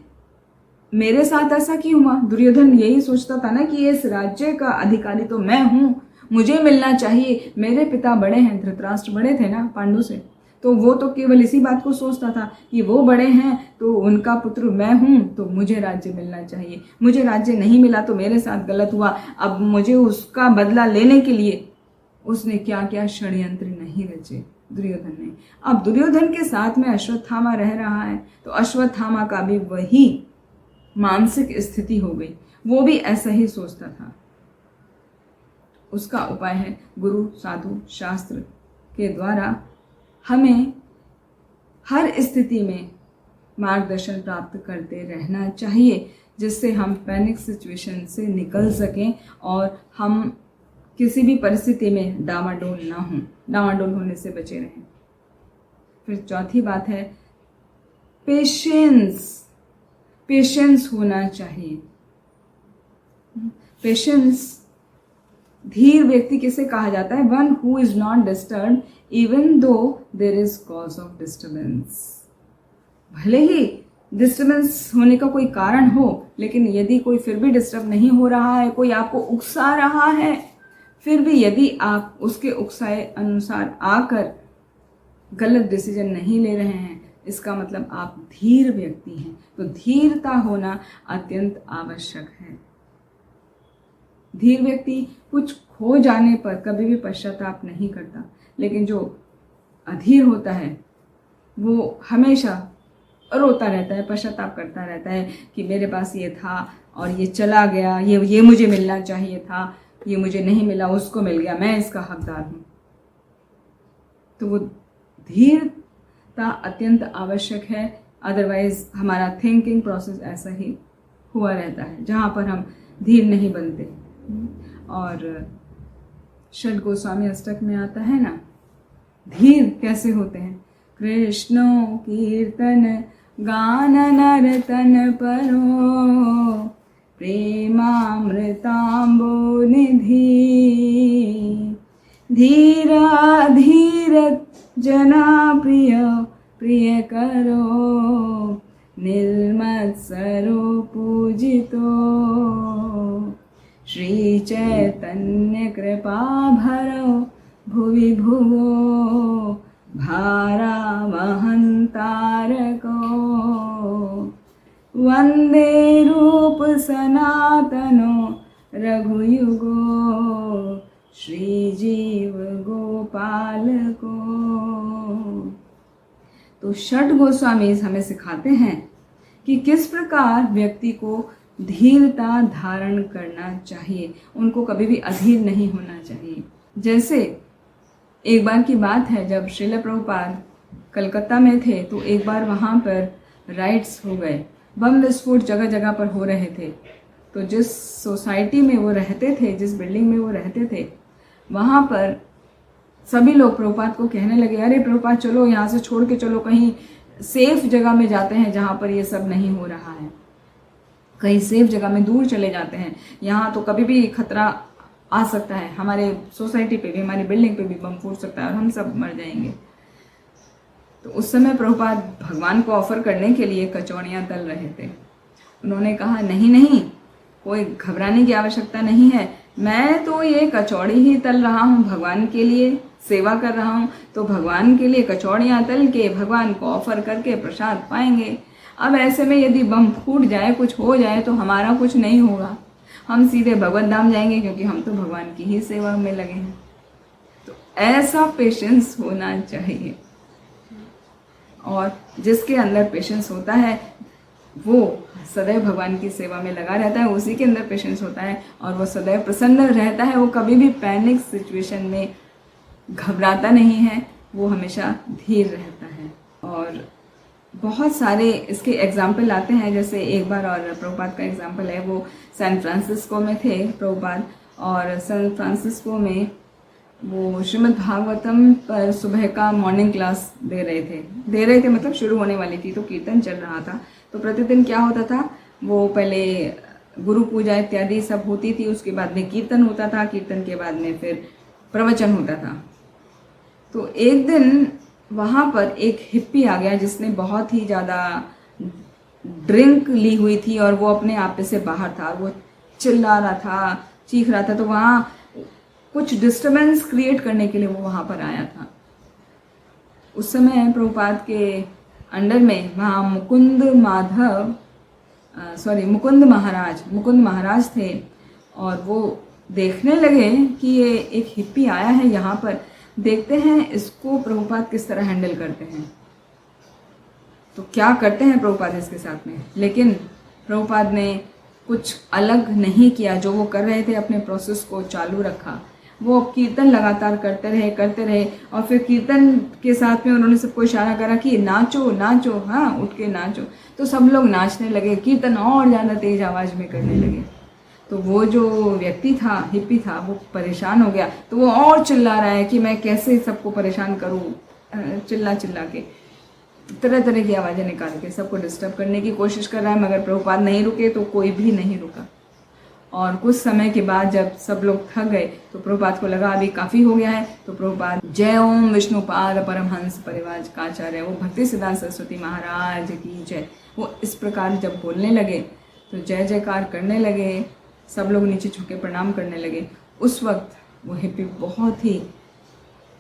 A: मेरे साथ ऐसा क्यों हुआ। दुर्योधन यही सोचता था ना कि इस राज्य का अधिकारी तो मैं हूं, मुझे मिलना चाहिए, मेरे पिता बड़े हैं, धृतराष्ट्र बड़े थे ना पांडु से, तो वो तो केवल इसी बात को सोचता था कि वो बड़े हैं तो उनका पुत्र मैं हूं तो मुझे राज्य मिलना चाहिए, मुझे राज्य नहीं मिला तो मेरे साथ गलत हुआ, अब मुझे उसका बदला लेने के लिए उसने क्या क्या षड्यंत्र नहीं रचे दुर्योधन ने। अब दुर्योधन के साथ में अश्वत्थामा रह रहा है तो अश्वत्थामा का भी वही मानसिक स्थिति हो गई, वो भी ऐसा ही सोचता था। उसका उपाय है गुरु साधु शास्त्र के द्वारा हमें हर स्थिति में मार्गदर्शन प्राप्त करते रहना चाहिए, जिससे हम पैनिक सिचुएशन से निकल सकें और हम किसी भी परिस्थिति में डामाडोल ना हों, डामाडोल होने से बचे रहें। फिर चौथी बात है पेशेंस होना चाहिए। पेशेंस, धीर व्यक्ति किसे कहा जाता है? One who is not disturb even though there is cause of disturbance. भले ही डिस्टर्बेंस होने का कोई कारण हो, लेकिन यदि कोई फिर भी डिस्टर्ब नहीं हो रहा है, कोई आपको उकसा रहा है, फिर भी यदि आप उसके उकसाए अनुसार आकर गलत डिसीजन नहीं ले रहे हैं, इसका मतलब आप धीर व्यक्ति हैं। तो धीरता होना अत्यंत आवश्यक है। धीर व्यक्ति कुछ खो जाने पर कभी भी पश्चाताप नहीं करता, लेकिन जो अधीर होता है वो हमेशा रोता रहता है, पश्चाताप करता रहता है कि मेरे पास ये था और ये चला गया, ये मुझे मिलना चाहिए था, ये मुझे नहीं मिला, उसको मिल गया, मैं इसका हकदार हूँ। तो वो धीरता अत्यंत आवश्यक है, अदरवाइज हमारा थिंकिंग प्रोसेस ऐसा ही हुआ रहता है जहाँ पर हम धीर नहीं बनते। और षड गोस्वामी अष्टक में आता है ना, धीर कैसे होते हैं। कृष्णो कीर्तन गान नर्तन परो प्रेमामृतांबो निधि धीरा धीर जना प्रिय प्रिय करो निर्मत्सरो पूजितो श्री चैतन्य कृपा भरो भुवि भुवो भारा वहन तारको वंदे रूप सनातनो रघुयुगो श्री जीव गोपाल को। तो षड गोस्वामी हमें सिखाते हैं कि किस प्रकार व्यक्ति को धीरता धारण करना चाहिए, उनको कभी भी अधीर नहीं होना चाहिए। जैसे एक बार की बात है, जब श्रील प्रभुपाद कलकत्ता में थे तो एक बार वहाँ पर राइट्स हो गए, बम विस्फोट जगह जगह पर हो रहे थे। तो जिस सोसाइटी में वो रहते थे, जिस बिल्डिंग में वो रहते थे, वहाँ पर सभी लोग प्रभुपाद को कहने लगे, अरे प्रभुपाद चलो यहाँ से छोड़ के चलो, कहीं सेफ जगह में जाते हैं जहाँ पर ये सब नहीं हो रहा है, कहीं सेफ जगह में दूर चले जाते हैं, यहाँ तो कभी भी खतरा आ सकता है, हमारे सोसाइटी पे भी, हमारी बिल्डिंग पे भी बम फूट सकता है और हम सब मर जाएंगे। तो उस समय प्रभुपाद भगवान को ऑफर करने के लिए कचौड़ियाँ तल रहे थे। उन्होंने कहा, नहीं नहीं, कोई घबराने की आवश्यकता नहीं है, मैं तो ये कचौड़ी ही तल रहा हूँ, भगवान के लिए सेवा कर रहा हूँ, तो भगवान के लिए कचौड़ियाँ तल के भगवान को ऑफर करके प्रसाद पाएंगे। अब ऐसे में यदि बम फूट जाए, कुछ हो जाए, तो हमारा कुछ नहीं होगा, हम सीधे भगवत धाम जाएंगे, क्योंकि हम तो भगवान की ही सेवा में लगे हैं। तो ऐसा पेशेंस होना चाहिए, और जिसके अंदर पेशेंस होता है वो सदैव भगवान की सेवा में लगा रहता है, उसी के अंदर पेशेंस होता है और वो सदैव प्रसन्न रहता है। वो कभी भी पैनिक सिचुएशन में घबराता नहीं है, वो हमेशा धीर रहता है। और बहुत सारे इसके एग्जाम्पल आते हैं, जैसे एक बार और प्रभुपाद का एग्जाम्पल है, वो सैन फ्रांसिस्को में थे प्रभुपाद, और सैन फ्रांसिस्को में वो श्रीमद् भागवतम पर सुबह का मॉर्निंग क्लास दे रहे थे, मतलब शुरू होने वाली थी, तो कीर्तन चल रहा था। तो प्रतिदिन क्या होता था, वो पहले गुरु पूजा इत्यादि सब होती थी, उसके बाद में कीर्तन होता था, कीर्तन के बाद में फिर प्रवचन होता था। तो एक दिन वहाँ पर एक हिप्पी आ गया जिसने बहुत ही ज़्यादा ड्रिंक ली हुई थी और वो अपने आप से बाहर था, वो चिल्ला रहा था, चीख रहा था। तो वहाँ कुछ डिस्टर्बेंस क्रिएट करने के लिए वो वहाँ पर आया था। उस समय प्रभुपाद के अंडर में वहाँ मुकुंद महाराज थे, और वो देखने लगे कि ये एक हिप्पी आया है यहाँ पर, देखते हैं इसको प्रभुपाद किस तरह हैंडल करते हैं। तो क्या करते हैं प्रभुपाद इसके साथ में, लेकिन प्रभुपाद ने कुछ अलग नहीं किया, जो वो कर रहे थे अपने प्रोसेस को चालू रखा। वो कीर्तन लगातार करते रहे, और फिर कीर्तन के साथ में उन्होंने सबको इशारा करा कि नाचो नाचो, हाँ उठ के नाचो। तो सब लोग नाचने लगे, कीर्तन और ज़्यादा तेज आवाज़ में करने लगे। तो वो जो व्यक्ति था, हिप्पी था, वो परेशान हो गया। तो वो और चिल्ला रहा है कि मैं कैसे सबको परेशान करूँ, चिल्ला के तरह तरह की आवाज़ें निकाल के सबको डिस्टर्ब करने की कोशिश कर रहा है। मगर प्रभुपाद नहीं रुके, तो कोई भी नहीं रुका। और कुछ समय के बाद जब सब लोग थक गए, तो प्रभुपाद को लगा अभी काफ़ी हो गया है। तो प्रभुपाद जय ओम विष्णुपाद परमहंस परिव्राजकाचार्य, वो भक्ति सिद्धांत सरस्वती महाराज की जय, वो इस प्रकार जब बोलने लगे तो जय जयकार करने लगे, सब लोग नीचे झुके प्रणाम करने लगे। उस वक्त वो हिप्पी बहुत ही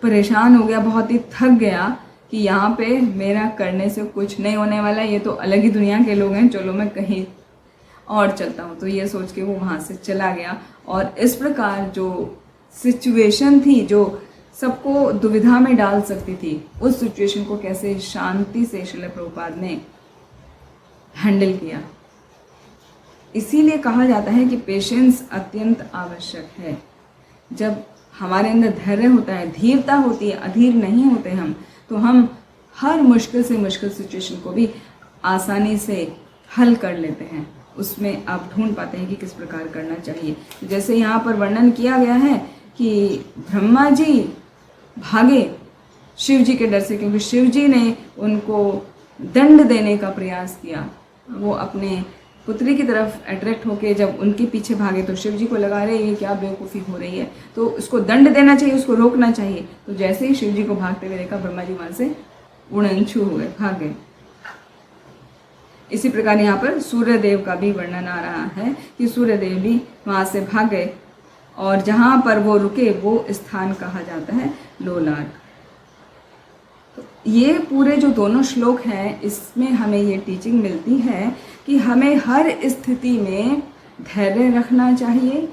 A: परेशान हो गया, बहुत ही थक गया कि यहाँ पे मेरा करने से कुछ नहीं होने वाला, ये तो अलग ही दुनिया के लोग हैं, चलो मैं कहीं और चलता हूँ। तो ये सोच के वो वहाँ से चला गया। और इस प्रकार जो सिचुएशन थी, जो सबको दुविधा में डाल सकती थी, उस सिचुएशन को कैसे शांति से श्रील प्रभुपाद ने हैंडल किया। इसीलिए कहा जाता है कि पेशेंस अत्यंत आवश्यक है। जब हमारे अंदर धैर्य होता है, धीरता होती है, अधीर नहीं होते हम, तो हम हर मुश्किल से मुश्किल सिचुएशन को भी आसानी से हल कर लेते हैं। उसमें आप ढूंढ पाते हैं कि किस प्रकार करना चाहिए। जैसे यहाँ पर वर्णन किया गया है कि ब्रह्मा जी भागे शिव जी के डर से, क्योंकि शिव जी ने उनको दंड देने का प्रयास किया। वो अपने पुत्री की तरफ अट्रैक्ट होके जब उनके पीछे भागे तो शिव जी को लगा रहे ये क्या बेवकूफ़ी हो रही है, तो उसको दंड देना चाहिए, उसको रोकना चाहिए। तो जैसे ही शिव जी को भागते हुए देखा, ब्रह्मा जी वहाँ से उड़नछू हो गए, भाग गए। इसी प्रकार यहाँ पर सूर्यदेव का भी वर्णन आ रहा है कि सूर्यदेव भी वहाँ से भाग गए और जहाँ पर वो रुके वो स्थान कहा जाता है लोलाट। तो ये पूरे जो दोनों श्लोक हैं, इसमें हमें ये टीचिंग मिलती है कि हमें हर स्थिति में धैर्य रखना चाहिए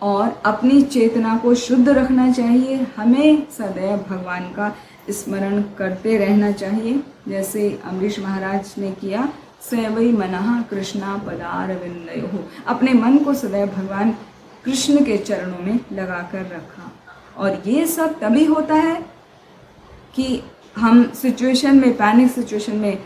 A: और अपनी चेतना को शुद्ध रखना चाहिए। हमें सदैव भगवान का स्मरण करते रहना चाहिए, जैसे अम्बरीश महाराज ने किया। सवै मनः कृष्णा पदारविंदयोः, अपने मन को सदैव भगवान कृष्ण के चरणों में लगाकर रखा। और ये सब तभी होता है कि हम सिचुएशन में, पैनिक सिचुएशन में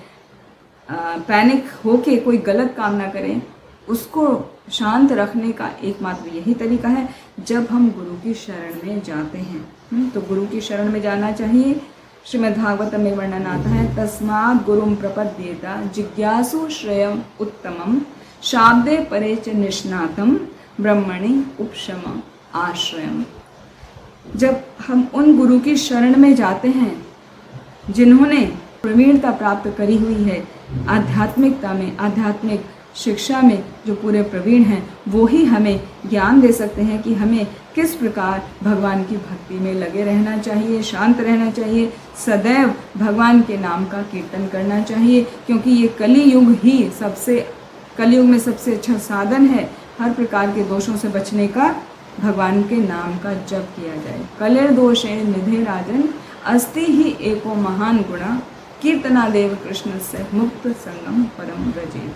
A: पैनिक होके कोई गलत काम ना करें। उसको शांत रखने का एकमात्र यही तरीका है जब हम गुरु की शरण में जाते हैं। तो गुरु की शरण में जाना चाहिए। श्रीमद् भागवतम में वर्णन आता है, तस्मात् गुरुम प्रपद्येत जिज्ञासु श्रेयम उत्तमम शाब्दे परे च निष्णातम ब्रह्मणि उपशम आश्रयम। जब हम उन गुरु की शरण में जाते हैं जिन्होंने प्रवीणता प्राप्त करी हुई है आध्यात्मिकता में, आध्यात्मिक शिक्षा में जो पूरे प्रवीण हैं, वो ही हमें ज्ञान दे सकते हैं कि हमें किस प्रकार भगवान की भक्ति में लगे रहना चाहिए, शांत रहना चाहिए, सदैव भगवान के नाम का कीर्तन करना चाहिए। क्योंकि ये कलियुग ही कलियुग में सबसे अच्छा साधन है हर प्रकार के दोषों से बचने का, भगवान के नाम का जप किया जाए। कलेर दोषे निधे राजन अस्ति ही एको महान गुणा कीर्तनादेव कृष्ण से मुक्त संगम परम व्रजेत।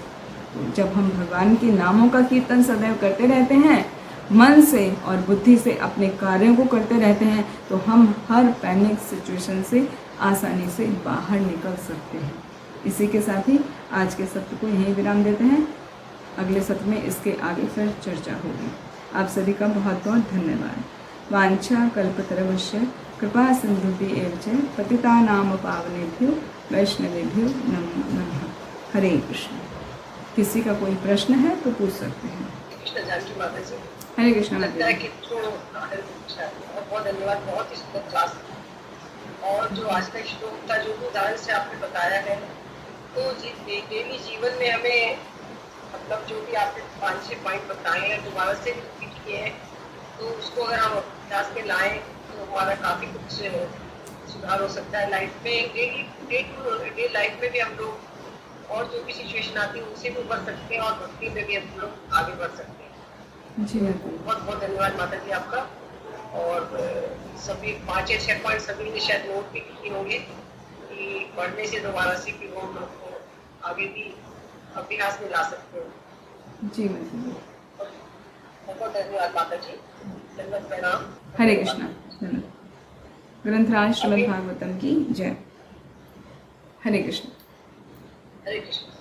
A: तो जब हम भगवान के नामों का कीर्तन सदैव करते रहते हैं, मन से और बुद्धि से अपने कार्यों को करते रहते हैं, तो हम हर पैनिक सिचुएशन से आसानी से बाहर निकल सकते हैं। इसी के साथ ही आज के सत्र को यहीं विराम देते हैं। अगले सत्र में इसके आगे फिर चर्चा होगी। आप सभी का बहुत बहुत धन्यवाद। वांछा कल्पतरुश्च कृपा सिंधुभ्य एव च पतितानां पावनेभ्यो वैष्णवेभ्यो नमो नमः। हरे कृष्ण। किसी का कोई प्रश्न है तो पूछ सकते हैं।
B: कृष्ण जानकी माता जी।
A: हरे कृष्ण।
B: लगता है कि बहुत धन्यवाद, बहुत ही सुंदर क्लास। और जो आज का श्लोक का जो उदाहरण से आपने बताया है, तो डेली जीवन में हमें मतलब जो भी आपने 5-6 पॉइंट बताए हैं, दोबारा से रिपीट किए हैं, तो उसको अगर हम अभ्यास में लाएं तो हमारा काफ़ी कुछ सुधार हो सकता है लाइफ में। डे लाइफ में भी हम लोग और जो भी सिचुएशन आती है उनसे भी बढ़ सकते हैं और भक्ति में भी हम लोग आगे बढ़ सकते हैं।
A: जी
B: बहुत बहुत धन्यवाद माता जी आपका। और सभी 5 या 6 पॉइंट सभी ने शायद नोट भी किए होंगे कि पढ़ने से दोबारा से कि वो लोग को आगे भी अभ्यास में ला सकते हैं।
A: जी मैम,
B: बहुत धन्यवाद माता जी। धन्यवाद प्रणाम।
A: हरे कृष्णा। ग्रंथराज श्रीमद् भागवतम की जय। हरे कृष्ण।
B: हरे कृष्ण।